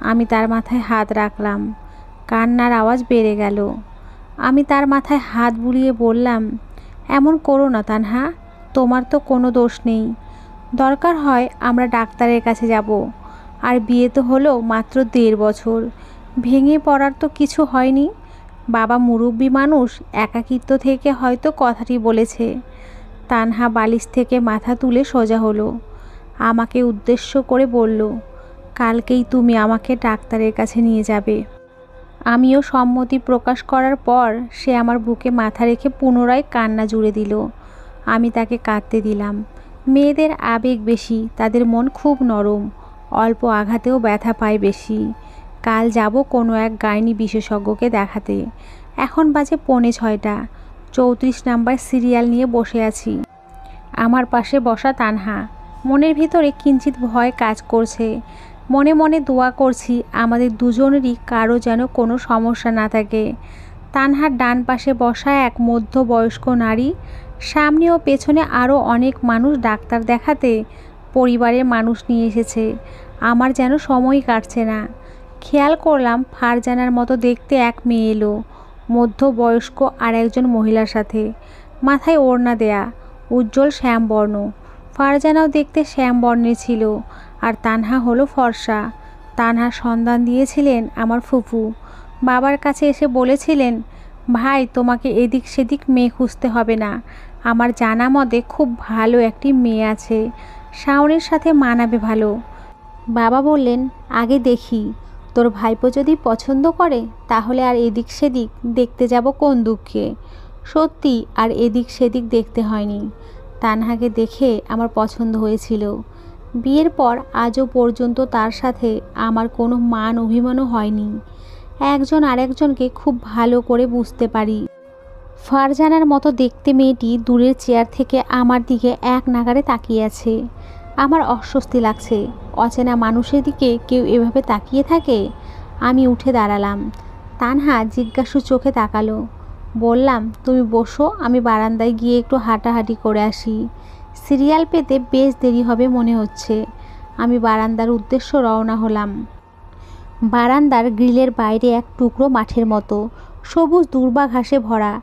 আমি তার মাথায় হাত রাখলাম। কান্নার আওয়াজ বেড়ে গেল। আমি তার মাথায় হাত বুলিয়ে বললাম, এমন করো না তানহা, তোমার তো কোনো দোষ নেই। দরকার হয় আমরা ডাক্তারের কাছে যাব। আর বিয়ে তো হলো মাত্র 1.5 বছর। ভেঙে পড়ার তো কিছু হয়নি। বাবা মুরব্বি মানুষ, একাকিত্ব থেকে হয়তো কথাটি বলেছে। তানহা বালিশ থেকে মাথা তুলে সোজা হলো, আমাকে উদ্দেশ্য করে বলল, কালকেই তুমি আমাকে ডাক্তারের কাছে নিয়ে যাবে। আমিও সম্মতি প্রকাশ করার পর সে আমার বুকে মাথা রেখে পুনরায় কান্না জুড়ে দিল। আমি তাকে কাঁদতে দিলাম। মেয়েদের আবেগ বেশি, তাদের মন খুব নরম, অল্প আঘাতেও ব্যথা পায় বেশি। কাল যাব কোনো এক গাইনি বিশেষজ্ঞকে দেখাতে। এখন বাজে 5:45। 34 নাম্বার সিরিয়াল নিয়ে বসে আছি। আমার পাশে বসা তানহা। মনের ভিতরে কিঞ্চিত ভয় কাজ করছে। মনে মনে দোয়া করছি আমাদের দুজনেরই কারো যেন কোনো সমস্যা না থাকে। তানহার ডান পাশে বসা এক মধ্যবয়স্ক নারী, সামনে ও পেছনে আরও অনেক মানুষ ডাক্তার দেখাতে পরিবারের মানুষ নিয়ে এসেছে। আমার যেন সময় কাটছে না। খেয়াল করলাম ফারজানার মতো দেখতে এক মেয়ে এলো, মধ্যবয়স্ক আর একজন মহিলার সাথে, মাথায় ওড়না দেয়া, উজ্জ্বল শ্যামবর্ণ। ফারজানাও দেখতে শ্যামবর্ণের ছিল, আর তানহা হলো ফর্সা। তানহার সন্ধান দিয়েছিলেন আমার ফুফু। বাবার কাছে এসে বলেছিলেন, ভাই তোমাকে এদিক সেদিক মেয়ে খুঁজতে হবে না, আমার জানা মতে খুব ভালো একটি মেয়ে আছে, শাওনের সাথে মানাবে ভালো। বাবা বললেন, আগে দেখি, তোর ভাইপো যদি পছন্দ করে তাহলে আর এদিক সেদিক দেখতে যাব কোন দুঃখে। সত্যি আর এদিক সেদিক দেখতে হয়নি। তানহাকে দেখে আমার পছন্দ হয়েছিল। বিয়ের পর আজও পর্যন্ত তার সাথে আমার কোনো মান অভিমানও হয়নি। একজন আরেকজনকে খুব ভালো করে বুঝতে পারি। ফারজানার মতো দেখতে মেয়েটি দূরের চেয়ার থেকে আমার দিকে এক নাগাড়ে তাকিয়ে আছে। আমার অস্বস্তি লাগছে। অচেনা মানুষের দিকে কেউ এভাবে তাকিয়ে থাকে? আমি উঠে দাঁড়ালাম। তানহা জিজ্ঞাসু চোখে তাকালো। বললাম, তুমি বসো, আমি বারান্দায় গিয়ে একটু হাঁটাহাঁটি করে আসি। সিরিয়াল পেতে বেশ দেরি হবে মনে হচ্ছে। আমি বারান্দার উদ্দেশ্য রওনা হলাম। বারান্দার গ্রিলের বাইরে এক টুকরো মাঠের মতো, সবুজ দূর্বা ঘাসে ভরা।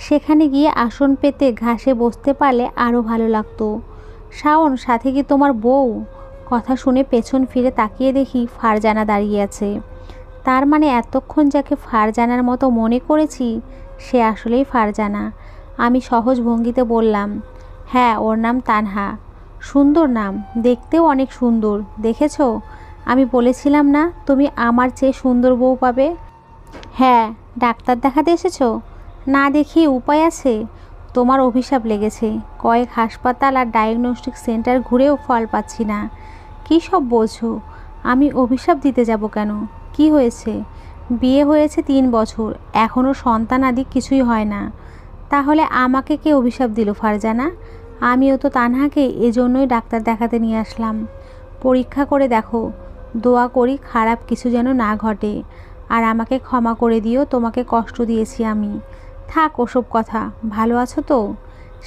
সেখানে গিয়ে আসন পেতে ঘাসে বসতে পারলে আরও ভালো লাগতো। শাওন, সাথে কি তোমার বউ? কথা শুনে পেছন ফিরে তাকিয়ে দেখি ফারজানা দাঁড়িয়ে আছে। তার মানে এতক্ষণ যাকে ফারজানার মতো মনে করেছি সে আসলেই ফারজানা। আমি সহজ ভঙ্গিতে বললাম, হ্যাঁ, ওর নাম তানহা। সুন্দর নাম, দেখতেও অনেক সুন্দর। দেখেছো, আমি বলেছিলাম না তুমি আমার চেয়ে সুন্দর বউ পাবে? হ্যাঁ। ডাক্তার দেখাতে এসেছো? না দেখিয়ে উপায় আছে? তোমার অভিশাপ লেগেছে। কয়েক হাসপাতাল আর ডায়াগনস্টিক সেন্টার ঘুরেও ফল পাচ্ছি না। কী সব বলছো? আমি অভিশাপ দিতে যাব কেন? কি হয়েছে? বিয়ে হয়েছে 3 বছর, এখনও সন্তান আদি কিছুই হয় না। তাহলে আমাকে কে অভিশাপ দিল ফারজানা? আমিও তো তানহাকে এজন্যই ডাক্তার দেখাতে নিয়ে আসলাম। পরীক্ষা করে দেখো। দোয়া করি খারাপ কিছু যেন না ঘটে। আর আমাকে ক্ষমা করে দিও, তোমাকে কষ্ট দিয়েছি আমি। থাক ওসব কথা। ভালো আছো তো?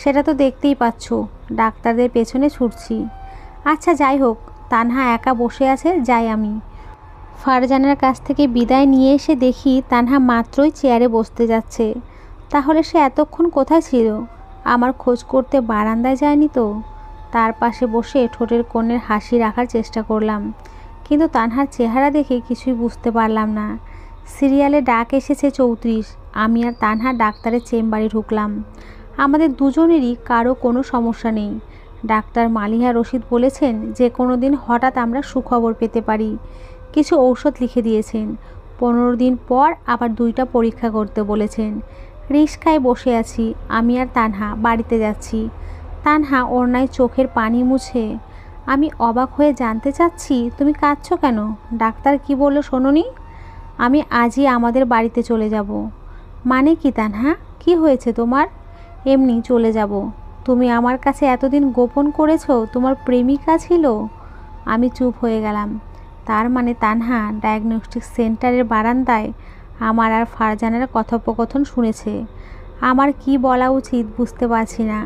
সেটা তো দেখতেই পাচ্ছ, ডাক্তারদের পেছনে ছুটছি। আচ্ছা যাই হোক, তানহা একা বসে আছে, যাই আমি। ফারজানার কাছ থেকে বিদায় নিয়ে এসে দেখি তানহা মাত্রই চেয়ারে বসতে যাচ্ছে। তাহলে সে এতক্ষণ কোথায় ছিল? আমার খোঁজ করতে বারান্দায় যায়নি তো? তার পাশে বসে ঠোঁটের কোণের হাসি রাখার চেষ্টা করলাম, কিন্তু তানহার চেহারা দেখে কিছুই বুঝতে পারলাম না। সিরিয়ালে ডাক এসেছে 34। আমি আর তানহা ডাক্তারের চেম্বারে ঢুকলাম। আমাদের দুজনেরই কারো কোনো সমস্যা নেই। ডাক্তার মালিহা রশিদ বলেছেন যে কোনো দিন হঠাৎ আমরা সুখবর পেতে পারি। কিছু ঔষধ লিখে দিয়েছেন। 15 দিন পর আবার 2টা পরীক্ষা করতে বলেছেন। রিকশায় বসে আছি, আমি আর তানহা বাড়িতে যাচ্ছি। তানহা ওড়নায় চোখের পানি মুছে। আমি অবাক হয়ে জানতে চাচ্ছি, তুমি কাঁদছো কেন? ডাক্তার কি বলল শোনোনি? আমি আজই আমাদের বাড়িতে চলে যাব। মানে কি তানহা, কি হয়েছে তোমার? এমনি চলে যাব। তুমি আমার কাছে এতদিন গোপন করেছো তোমার প্রেমিকা ছিল? আমি চুপ হয়ে গেলাম। তার মানে তানহা ডায়াগনস্টিক সেন্টারের বারান্দায় আমার আর ফারজানার কথোপকথন শুনেছে। আমার কি বলা উচিত বুঝতে পারছি না।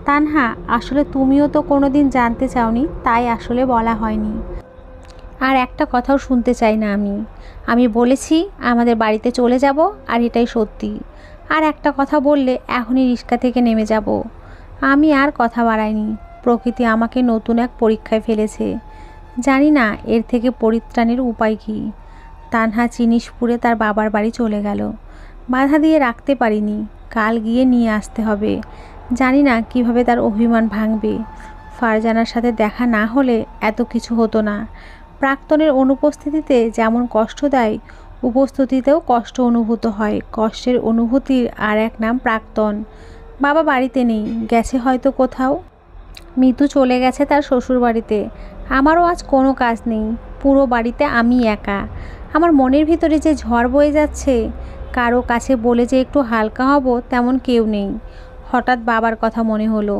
তানহা, আসলে তুমিও তো কোনো দিন জানতে চাওনি, তাই আসলে বলা হয়নি। আর একটা কথাও শুনতে চাই না আমি বলেছি আমাদের বাড়িতে চলে যাব, আর এটাই সত্যি। আর একটা কথা বললে এখনই রিক্সা থেকে নেমে যাব। আমি আর কথা বাড়াইনি। প্রকৃতি আমাকে নতুন এক পরীক্ষায় ফেলেছে। জানি না এর থেকে পরিত্রাণের উপায় কী। তানহা জিনিসপুরে তার বাবার বাড়ি চলে গেল। বাধা দিয়ে রাখতে পারিনি, কাল গিয়ে নিয়ে আসতে হবে। জানি না কিভাবে তার অভিমান ভাঙবে। ফারজানার সাথে দেখা না হলে এত কিছু হতো না। প্রাক্তনের অনুপস্থিতিতে যেমন কষ্ট দেয়, উপস্থিতিতেও কষ্ট অনুভূত হয়। কষ্টের অনুভূতির আর এক নাম প্রাক্তন। বাবা বাড়িতে নেই, গেছে হয়তো কোথাও। মিতু চলে গেছে তার শ্বশুর বাড়িতে। আমারও আজ কোনো কাজ নেই, পুরো বাড়িতে আমি একা। আমার মনের ভিতরে যে ঝড় বয়ে যাচ্ছে, কারো কাছে বলে যে একটু হালকা হব তেমন কেউ নেই। হঠাৎ বাবার কথা মনে হলো।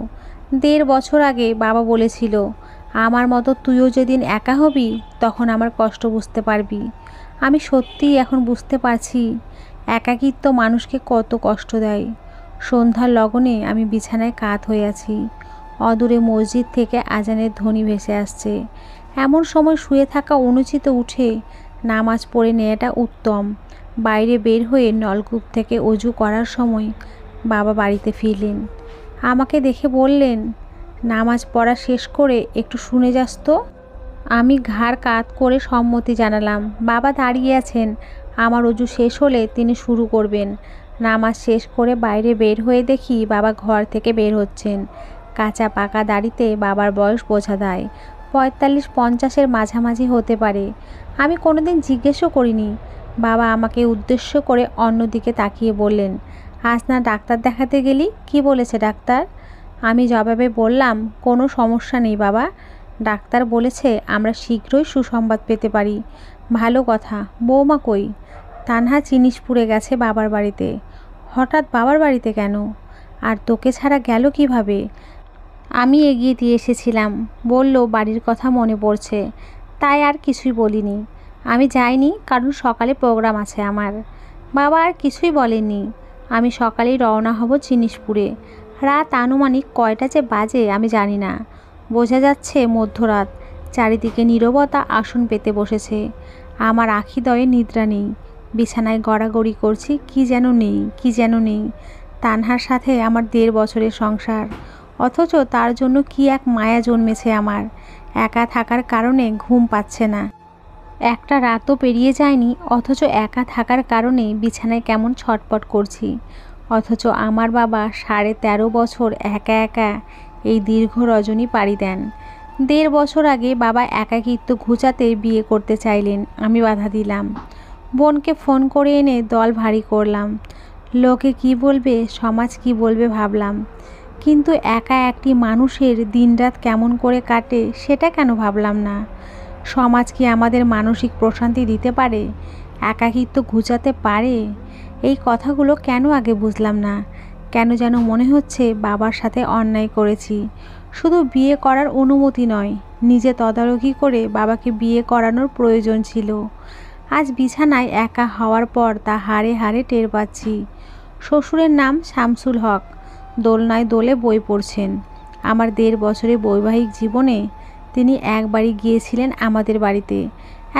1.5 বছর আগে বাবা বলেছিল, আমার মতো তুইও যেদিন একা হবি তখন আমার কষ্ট বুঝতে পারবি। আমি সত্যিই এখন বুঝতে পারছি একাকিত্ব মানুষকে কত কষ্ট দেয়। সন্ধ্যার লগনে আমি বিছানায় কাত হয়ে আছি। অদূরে মসজিদ থেকে আজানের ধ্বনি ভেসে আসছে। এমন সময় শুয়ে থাকা অনুচিত উঠে নামাজ পড়ে নেওয়াটা উত্তম। বাইরে বের হয়ে নলকূপ থেকে অজু করার সময় বাবা বাড়িতে ফিরলেন। আমাকে দেখে বললেন, নামাজ পড়া শেষ করে একটু শুনে যাস তো। আমি ঘাড় কাত করে সম্মতি জানালাম। বাবা দাঁড়িয়ে আছেন, আমার অজু শেষ হলে তিনি শুরু করবেন। নামাজ শেষ করে বাইরে বের হয়ে দেখি বাবা ঘর থেকে বের হচ্ছেন। কাঁচা পাকা দাড়িতে বাবার বয়স বোঝা দেয় 45-50-এর মাঝামাঝি হতে পারে। আমি কোনোদিন জিজ্ঞেসও করিনি। বাবা আমাকে উদ্দেশ্য করে অন্যদিকে তাকিয়ে বললেন, আজ না ডাক্তার দেখাতে গেলি? কি বলেছে ডাক্তার? আমি জবাবে বললাম, কোনো সমস্যা নেই বাবা। ডাক্তার বলেছে আমরা শীঘ্রই সুসংবাদ পেতে পারি। ভালো কথা। বৌমা কই? তানহা জিনিসপুরে গেছে বাবার বাড়িতে। হঠাৎ বাবার বাড়িতে কেন? আর তোকে ছাড়া গেল কিভাবে? আমি এগিয়ে দিয়ে এসেছিলাম। বলল বাড়ির কথা মনে পড়ছে, তাই আর কিছুই বলিনি। আমি যাইনি কারণ সকালে প্রোগ্রাম আছে আমার। বাবা আর কিছুই বলেননি। আমি সকালেই রওনা হব জিনিসপুরে। রাত আনুমানিক কয়টা যে বাজে আমি জানি না। বোঝা যাচ্ছে মধ্যরাত। চারিদিকে নীরবতা আসন পেতে বসেছে। আমার আখিদয়ে নিদ্রা নেই। বিছানায় গড়াগড়ি করছি, কি যেন নেই। তানহার সাথে আমার 1.5 বছরের সংসার, অথচ তার জন্য কি এক মায়া জন্মেছে আমার। একা থাকার কারণে ঘুম পাচ্ছে না। একটা রাতও পেরিয়ে যায়নি, অথচ একা থাকার কারণে বিছানায় কেমন ছটপট করছি। অথচ আমার বাবা 13.5 বছর একা একা এই দীর্ঘ রজনী পাড়ি দেন। 1.5 বছর আগে বাবা একাকিত্ব ঘুচাতে বিয়ে করতে চাইলেন। আমি বাধা দিলাম। বোনকে ফোন করে এনে দল ভারী করলাম। লোকে কি বলবে, সমাজ কি বলবে ভাবলাম। কিন্তু একা একটি মানুষের দিনরাত কেমন করে কাটে সেটা কেন ভাবলাম না। সমাজ কি আমাদের মানসিক প্রশান্তি দিতে পারে, একাকিত্ব ঘুচাতে পারে? এই কথাগুলো কেন আগে বুঝলাম না? কেন যেন মনে হচ্ছে বাবার সাথে অন্যায় করেছি। শুধু বিয়ে করার অনুমতি নয়, নিজে তদারকি করে বাবাকে বিয়ে করানোর প্রয়োজন ছিল। আজ বিছানায় একা হওয়ার পর তা হাড়ে হাড়ে টের পাচ্ছি। শ্বশুরের নাম শামসুল হক। দোলনায় দোলে বই পড়ছেন। আমার 1.5 বছরের বৈবাহিক জীবনে তিনি একবারই গিয়েছিলেন আমাদের বাড়িতে।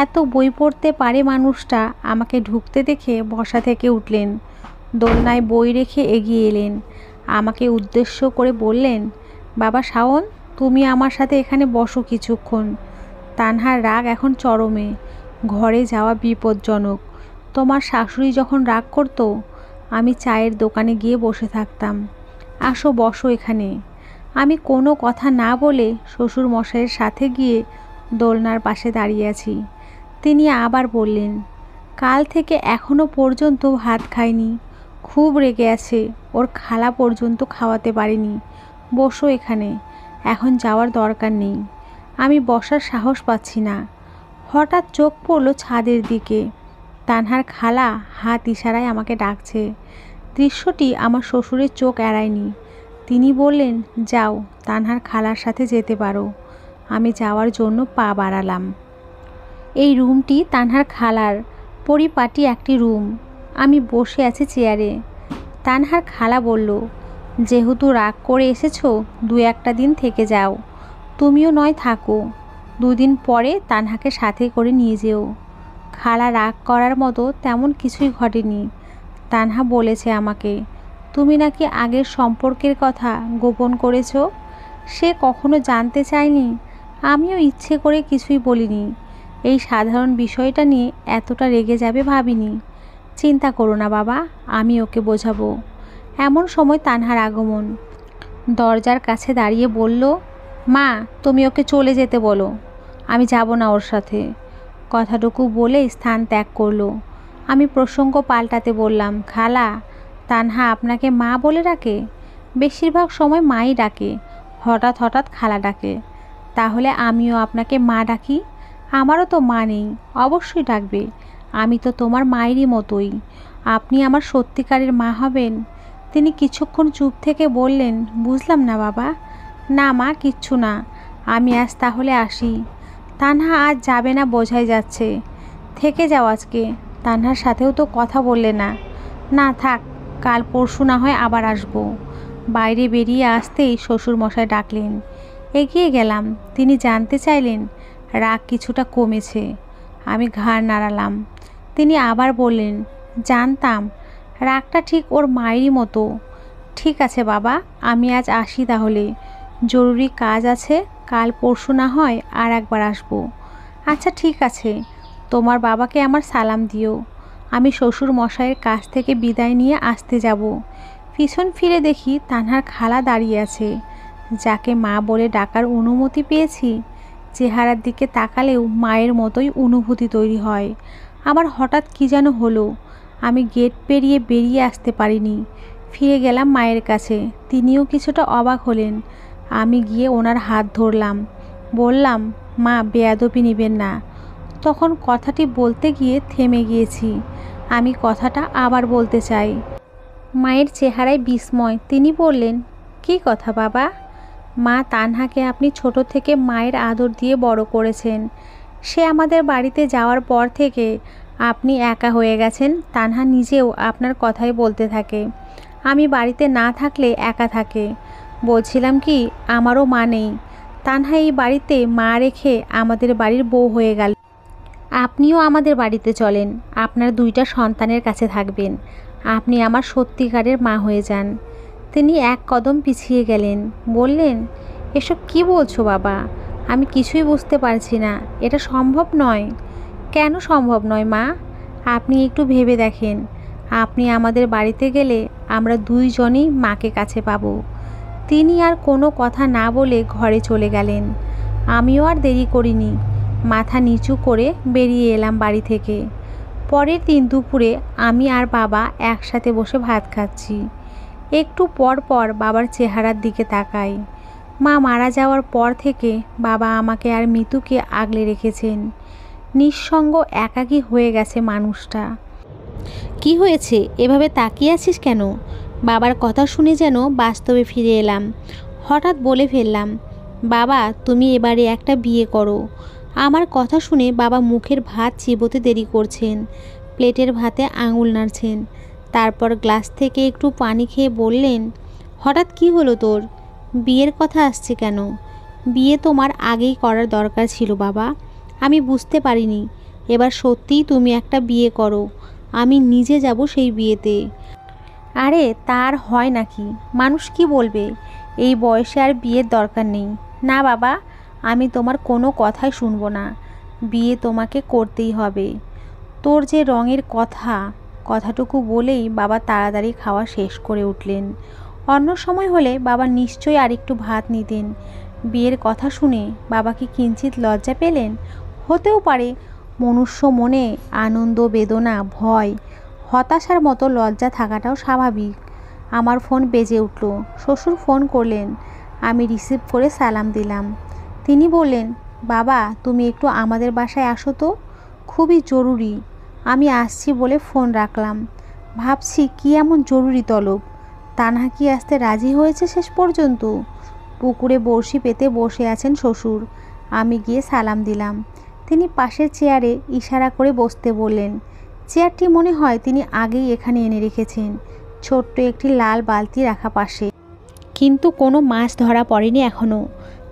এত বই পড়তে পারে মানুষটা। আমাকে ঢুকতে দেখে বসা থেকে উঠলেন, দোলনায় বই রেখে এগিয়ে এলেন। আমাকে উদ্দেশ্য করে বললেন, বাবা শাওন, তুমি আমার সাথে এখানে বসো কিছুক্ষণ। তানহার রাগ এখন চরমে। ঘরে যাওয়া বিপজ্জনক। তোমার শাশুড়ি যখন রাগ করতো, আমি চায়ের দোকানে গিয়ে বসে থাকতাম। আসো বসো এখানে। আমি কোনো কথা না বলে শ্বশুর মশাইয়ের সাথে গিয়ে দোলনার পাশে দাঁড়িয়ে আছি। তিনি আবার বললেন, কাল থেকে এখনো পর্যন্ত ভাত খায়নি, খুব রেগে আছে। ওর খালা পর্যন্ত খাওয়াতে পারিনি। বসো এখানে, এখন যাওয়ার দরকার নেই। আমি বসার সাহস পাচ্ছি না। হঠাৎ চোখ পড়ল ছাদের দিকে। তানহার খালা হাত ইশারায় আমাকে ডাকছে। দৃশ্যটি আমার শ্বশুরের চোখ এড়ায়নি। তিনি বললেন, যাও, তানহার খালার সাথে যেতে পারো। আমি যাওয়ার জন্য পা বাড়ালাম। এই রুমটি তানহার খালার, পরিপাটি একটি রুম। আমি বসে আছি চেয়ারে। তানহার খালা বলল, যেহেতু রাগ করে এসেছো, 2-1টা দিন থেকে যাও। তুমিও নয় থাকো। 2 দিন পরে তানহাকে সাথে করে নিয়ে যেও। খালা রাগ করার মতো তেমন কিছুই ঘটেনি। তানহা বলেছে আমাকে, তুমি নাকি আগের সম্পর্কের কথা গোপন করেছো। সে কখনো জানতে চায়নি। আমিও ইচ্ছে করে কিছুই বলিনি। এই সাধারণ বিষয়টা নিয়ে এতটা রেগে যাবে ভাবিনি। চিন্তা করো না বাবা, আমি ওকে বোঝাবো। এমন সময় তানহার আগমন। দরজার কাছে দাঁড়িয়ে বলল, মা তুমি ওকে চলে যেতে বলো, আমি যাব না ওর সাথে। কথাটুকু বলে স্থান ত্যাগ করলো। আমি প্রসঙ্গ পাল্টাতে বললাম, খালা, তানহা আপনাকে মা বলে ডাকে? বেশিরভাগ সময় মাই ডাকে, হঠাৎ হঠাৎ খালা ডাকে। তাহলে আমিও আপনাকে মা ডাকি? আমারও তো মা নেই। অবশ্যই ডাকবে, আমি তো তোমার মায়েরই মতোই। আপনি আমার সত্যিকারের মা হবেন? তিনি কিছুক্ষণ চুপ থেকে বললেন, বুঝলাম না বাবা। না মা, কিচ্ছু না, আমি আজ তাহলে আসি। তানহা আজ যাবে না বোঝাই যাচ্ছে। থেকে যাও আজকে। তানহার সাথেও তো কথা বললে না। না থাক, কাল পরশু না হয় আবার আসবো। বাইরে বেরিয়ে আসতেই শ্বশুরমশাই ডাকলেন। এগিয়ে গেলাম। তিনি জানতে চাইলেন রাগ কিছুটা কমেছে। আমি ঘাড় নাড়ালাম। তিনি আবার বললেন, জানতাম, রাগটা ঠিক ওর মায়েরই মতো। ঠিক আছে বাবা, আমি আজ আসি তাহলে। জরুরি কাজ আছে, কাল পরশু না হয় আর একবার আসবো। আচ্ছা ঠিক আছে, তোমার বাবাকে আমার সালাম দিও। আমি শ্বশুর মশাইয়ের কাছ থেকে বিদায় নিয়ে আসতে যাব। পিছন ফিরে দেখি তানহার খালা দাঁড়িয়ে আছে, যাকে মা বলে ডাকার অনুমতি পেয়েছি। চেহারার দিকে তাকালেও মায়ের মতোই অনুভূতি তৈরি হয়। আমার হঠাৎ কী যেন হলো। আমি গেট পেরিয়ে বেরিয়ে আসতে পারিনি। ফিরে গেলাম মায়ের কাছে। তিনিও কিছুটা অবাক হলেন। আমি গিয়ে ওনার হাত ধরলাম। বললাম, মা বেয়াদবি নেবেন না। তখন কথাটি বলতে গিয়ে থেমে গিয়েছি। আমি কথাটা আবার বলতে চাই। মায়ের চেহারায় বিস্ময়। তিনি বললেন, কী কথা বাবা? মা, তানহাকে আপনি ছোট থেকে মায়ের আদর দিয়ে বড় করেছেন। সে আমাদের বাড়িতে যাওয়ার পর থেকে আপনি একা হয়ে গেছেন। তানহা নিজেও আপনার কথাই বলতে থাকে। আমি বাড়িতে না থাকলে একা থাকে। বলছিলাম কি, আমারও মা নেই। তানহা এই বাড়িতে মা রেখে আমাদের বাড়ির বউ হয়ে গেল। আপনিও আমাদের বাড়িতে চলেন, আপনার দুইটা সন্তানের কাছে থাকবেন। আপনি আমার সত্যিকারের মা হয়ে যান। তিনি এক কদম পিছিয়ে গেলেন। বললেন, এসব কি বলছো বাবা? আমি কিছুই বুঝতে পারছি না। এটা সম্ভব নয়। কেন সম্ভব নয় মা? আপনি একটু ভেবে দেখেন। আপনি আমাদের বাড়িতে গেলে আমরা দুইজনই মাকে কাছে পাবো। তিনি আর কোনো কথা না বলে ঘরে চলে গেলেন। আমিও আর দেরি করিনি। মাথা নিচু করে বেরিয়ে এলাম বাড়ি থেকে। পরের দিন দুপুরে আমি আর বাবা একসাথে বসে ভাত খাচ্ছি। একটু পর পর বাবার চেহারার দিকে তাকাই। মা মারা যাওয়ার পর থেকে বাবা আমাকে আর মিতুকে আগলে রেখেছেন। নিঃসঙ্গ একাকী হয়ে গেছে মানুষটা। কি হয়েছে, এভাবে তাকিয়ে আছিস কেন? বাবার কথা শুনে যেন বাস্তবে ফিরে এলাম। হঠাৎ বলে ফেললাম, বাবা তুমি এবারে একটা বিয়ে করো। আমার কথা শুনে বাবা মুখের ভাত চিবোতে দেরি করছেন, প্লেটের ভাতে আঙুল নাড়ছেন। তারপর গ্লাস থেকে একটু পানি খেয়ে বললেন, হঠাৎ কি হলো তোর? বিয়ের কথা আসছে কেন? বিয়ে তোমার আগেই করার দরকার ছিল বাবা। আমি বুঝতে পারিনি। এবার সত্যিই তুমি একটা বিয়ে করো। আমি নিজে যাব সেই বিয়েতে। আরে তার হয় নাকি? মানুষ কি বলবে? এই বয়সে আর বিয়ের দরকার নেই। না বাবা, আমি তোমার কোনো কথাই শুনবো না। বিয়ে তোমাকে করতেই হবে। তোর যে রঙের কথা। কথাটুকু বলেই বাবা তাড়াতাড়ি খাওয়া শেষ করে উঠলেন। অন্য সময় হলে বাবা নিশ্চয়ই আরেকটু ভাত নিতেন। বিয়ের কথা শুনে বাবা কি কিঞ্চিত লজ্জা পেলেন? হতেও পারে। মনুষ্য মনে আনন্দ, বেদনা, ভয়, হতাশার মতো লজ্জা থাকাটাও স্বাভাবিক। আমার ফোন বেজে উঠল। শ্বশুর ফোন করলেন। আমি রিসিভ করে সালাম দিলাম। তিনি বললেন, বাবা তুমি একটু আমাদের বাসায় আসো তো, খুবই জরুরি। আমি আসছি বলে ফোন রাখলাম। ভাবছি কি এমন জরুরি তলব? তানহা কি আসতে রাজি হয়েছে শেষ পর্যন্ত? পুকুরে বড়শি পেতে বসে আছেন শ্বশুর। আমি গিয়ে সালাম দিলাম। তিনি পাশের চেয়ারে ইশারা করে বসতে বললেন। চেয়ারটি মনে হয় তিনি আগেই এখানে এনে রেখেছেন। ছোট্ট একটি লাল বালতি রাখা পাশে, কিন্তু কোনো মাছ ধরা পড়েনি এখনও।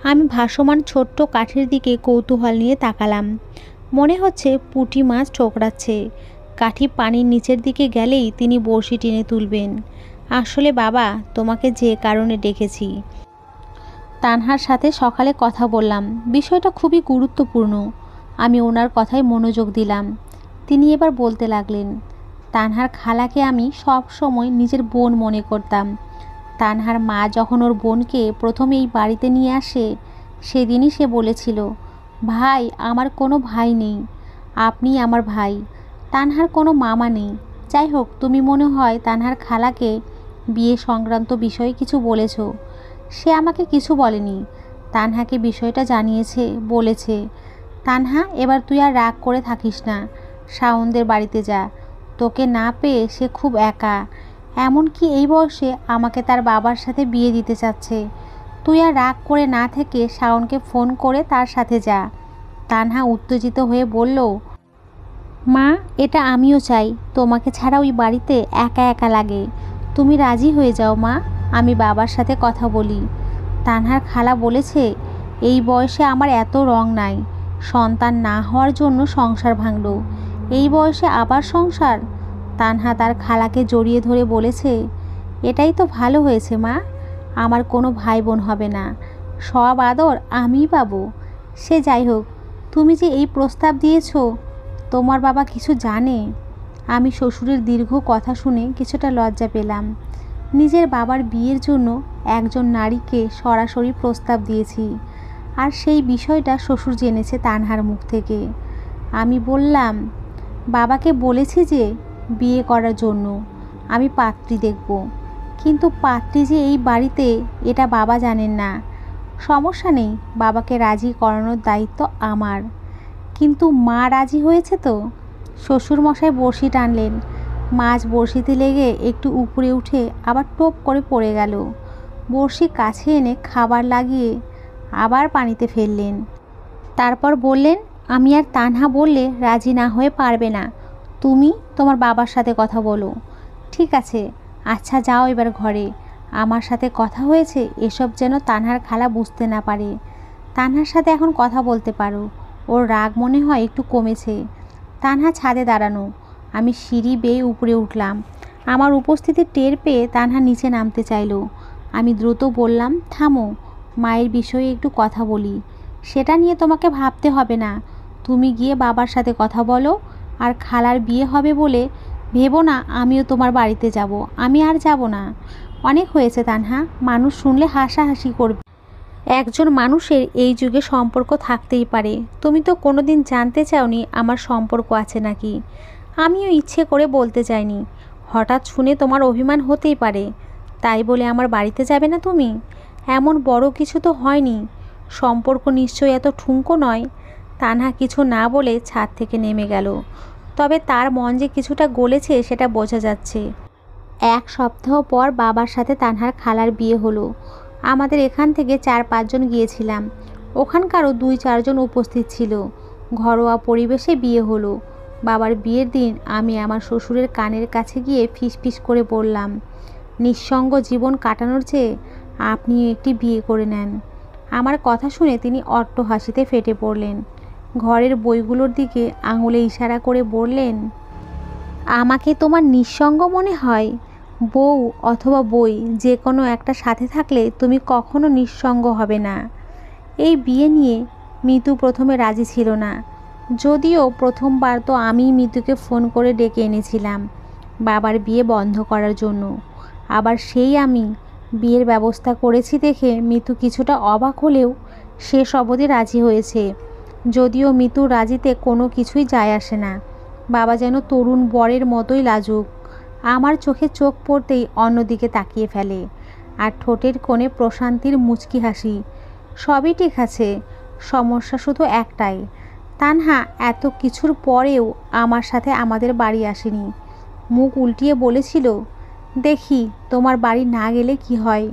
আমি ভাসমান ছোট্ট কাঠের দিকে কৌতূহল নিয়ে তাকালাম। মনে হচ্ছে পুঁটি মাছ ঠোকরাচ্ছে। কাঠি পানির নিচের দিকে গেলেই তিনি বড়শি টেনে তুলবেন। আসলে বাবা, তোমাকে যে কারণে ডেকেছি, তানহার সাথে সকালে কথা বললাম। বিষয়টা খুবই গুরুত্বপূর্ণ। আমি ওনার কথায় মনোযোগ দিলাম। তিনি এবার বলতে লাগলেন, তানহার খালাকে আমি সব সময় নিজের বোন মনে করতাম। তানহার মা যখন ওর বোনকে প্রথমে এই বাড়িতে নিয়ে আসে, সেদিনই সে বলেছিল, ভাই, আমার কোনো ভাই নেই, আপনি আমার ভাই। তানহার কোনো মামা নেই। যাই হোক, তুমি মনে হয় তানহার খালাকে বিয়ে সংক্রান্ত বিষয়ে কিছু বলেছ। সে আমাকে কিছু বলেনি, তানহাকে বিষয়টা জানিয়েছে, বলেছে। তানহা, এবার তুই আর রাগ করে থাকিস না, শাওনদের বাড়িতে যা। তোকে না পেয়ে সে খুব একা, এমনকি এই বয়সে আমাকে তার বাবার সাথে বিয়ে দিতে চাচ্ছে। তুই আর রাগ করে না থেকে শাওনকে ফোন করে তার সাথে যা। তানহা উত্তেজিত হয়ে বলল, মা, এটা আমিও চাই। তোমাকে ছাড়া ওই বাড়িতে একা একা লাগে। তুমি রাজি হয়ে যাও মা, আমি বাবার সাথে কথা বলি। তানহার খালা বলেছে, এই বয়সে আমার এত রং নাই, সন্তান না হওয়ার জন্য সংসার ভাঙল, এই বয়সে আবার সংসার। তানহা তার খালাকে জড়িয়ে ধরে বলেছে, এটাই তো ভালো হয়েছে মা, আমার কোনো ভাই বোন হবে না, সব আদর আমিই পাবো। সে যাই হোক, তুমি যে এই প্রস্তাব দিয়েছো, তোমার বাবা কিছু জানে? আমি শ্বশুরের দীর্ঘ কথা শুনে কিছুটা লজ্জা পেলাম। নিজের বাবার বিয়ের জন্য একজন নারীকে সরাসরি প্রস্তাব দিয়েছি, আর সেই বিষয়টা শ্বশুর জেনেছে তানহার মুখ থেকে। আমি বললাম, বাবাকে বলেছি যে বিয়ে করার জন্য আমি পাত্রী দেখব, কিন্তু পাত্রী যে এই বাড়িতে এটা বাবা জানেন না। সমস্যা নেই, বাবাকে রাজি করানোর দায়িত্ব আমার। কিন্তু মা রাজি হয়েছে তো? শ্বশুরমশাই বড়শি টানলেন, মাছ বড়শিতে লেগে একটু উপরে উঠে আবার টোপ করে পড়ে গেল। বড়শি কাছে এনে খাবার লাগিয়ে আবার পানিতে ফেললেন। তারপর বললেন, আমি আর তানহা বললে রাজি না হয়ে পারবে না, তুমি তোমার বাবার সাথে কথা বলো। ঠিক আছে, আচ্ছা যাও এবার ঘরে, আমার সাথে কথা হয়েছে এসব যেন তানহার খালা বুঝতে না পারে। তানহার সাথে এখন কথা বলতে পারো, ওর রাগ মনে হয় একটু কমেছে। তানহা ছাদে দাঁড়ানো, আমি সিঁড়ি বেয়ে উপরে উঠলাম। আমার উপস্থিতি টের পেয়ে তানহা নিচে নামতে চাইল। আমি দ্রুত বললাম, থামো, মায়ের বিষয়ে একটু কথা বলি। সেটা নিয়ে তোমাকে ভাবতে হবে না, তুমি গিয়ে বাবার সাথে কথা বলো। আর খালার বিয়ে হবে বলে ভেবো না আমিও তোমার বাড়িতে যাব। আমি আর যাব না, অনেক হয়েছে তানহা, মানুষ শুনলে হাসাহাসি করবে। একজন মানুষের এই যুগে সম্পর্ক থাকতেই পারে, তুমি তো কোনোদিন জানতে চাওনি আমার সম্পর্ক আছে নাকি। আমিও ইচ্ছে করে বলতে চাইনি, হঠাৎ শুনে তোমার অভিমান হতেই পারে, তাই বলে আমার বাড়িতে যাবে না তুমি? এমন বড় কিছু তো হয়নি, সম্পর্ক নিশ্চয়ই এত ঠুনকো নয়। তানহা কিছু না বলে ছাদ থেকে নেমে গেল, তবে তার মন যে কিছুটা গলেছে সেটা বোঝা যাচ্ছে। 1 সপ্তাহ পর বাবার সাথে তানহার খালার বিয়ে হলো। আমাদের এখান থেকে 4-5 জন গিয়েছিলাম, ওখানকারও 2-4 জন উপস্থিত ছিল। ঘরোয়া পরিবেশে বিয়ে হলো। বাবার বিয়ের দিন আমি আমার শ্বশুরের কানের কাছে গিয়ে ফিসফিস করে বললাম, নিঃসঙ্গ জীবন কাটানোর চেয়ে আপনিও একটি বিয়ে করে নেন। আমার কথা শুনে তিনি অট্ট হাসিতে ফেটে পড়লেন। ঘরের বইগুলোর দিকে আঙুলে ইশারা করে বললেন, আমাকে তোমার নিঃসঙ্গ মনে হয়? বউ অথবা বই যে কোনো একটা সাথে থাকলে তুমি কখনো নিঃসঙ্গ হবে না। এই বিয়ে নিয়ে মিতু প্রথমে রাজি ছিল না, যদিও প্রথমবার তো আমি মিতুকে ফোন করে ডেকে এনেছিলাম বাবার বিয়ে বন্ধ করার জন্য। আবার সেই আমি বিয়ের ব্যবস্থা করেছি দেখে মিতু কিছুটা অবাক হলেও শেষ অবধি রাজি হয়েছে। যদিও মিতুর রাজিতে কোনো কিছুই যায় আসে না, বাবা যেন তরুণ বরের মতোই লাজুক। আমার চোখে চোখ পড়তেই অন্যদিকে তাকিয়ে ফেলে, আর ঠোঁটের কোণে প্রশান্তির মুচকি হাসি। সবই ঠিক আছে, সমস্যা শুধু একটাই, তানহা এত কিছুর পরেও আমার সাথে আমাদের বাড়ি আসেনি। মুখ উল্টিয়ে বলেছিল, দেখি তোমার বাড়ি না গেলে কি হয়।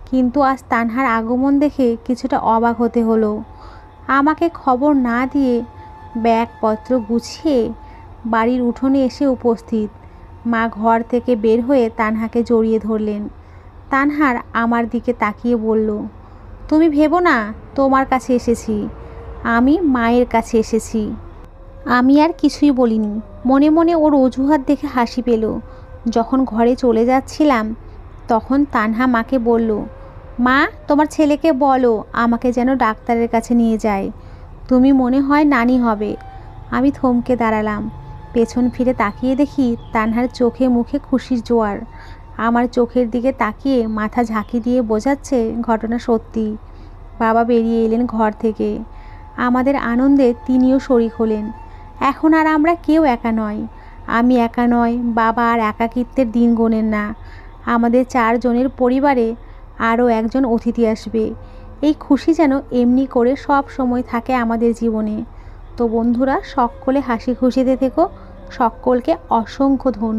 কিন্তু আজ তানহার আগমন দেখে কিছুটা অবাক হতে হলো। আমাকে খবর না দিয়ে ব্যাগপত্র গুছিয়ে বাড়ির উঠোনে এসে উপস্থিত। মা ঘর থেকে বের হয়ে তানহাকে জড়িয়ে ধরলেন। তানহার আমার দিকে তাকিয়ে বলল, তুমি ভেবো না তোমার কাছে এসেছি, আমি মায়ের কাছে এসেছি। আমি আর কিছুই বলিনি, মনে মনে ওর অজুহাত দেখে হাসি পেল। যখন ঘরে চলে যাচ্ছিলাম তখন তানহা মাকে বলল, মা, তোমার ছেলেকে বলো আমাকে যেন ডাক্তারের কাছে নিয়ে যায়। তুমি মনে হয় নানি হবে। আমি থমকে দাঁড়ালাম। পেছন ফিরে তাকিয়ে দেখি তানহার চোখে মুখে খুশির জোয়ার। আমার চোখের দিকে তাকিয়ে মাথা ঝাঁকি দিয়ে বোঝাচ্ছে ঘটনা সত্যি। বাবা বেরিয়ে এলেন ঘর থেকে। আমাদের আনন্দে তিনিও শরিক হলেন। এখন আর আমরা কেউ একা নয়। আমি একা নয়, বাবা আর একাকিত্বের দিন গোনেন না। আমাদের 4 জনের পরিবারে আরও একজন অতিথি আসবে। এই খুশি যেন এমনি করে সব সময় থাকে আমাদের জীবনে। তো বন্ধুরা, সকলে হাসি খুশিতে থেকো। সকলকে অসংখ্য ধন্যবাদ।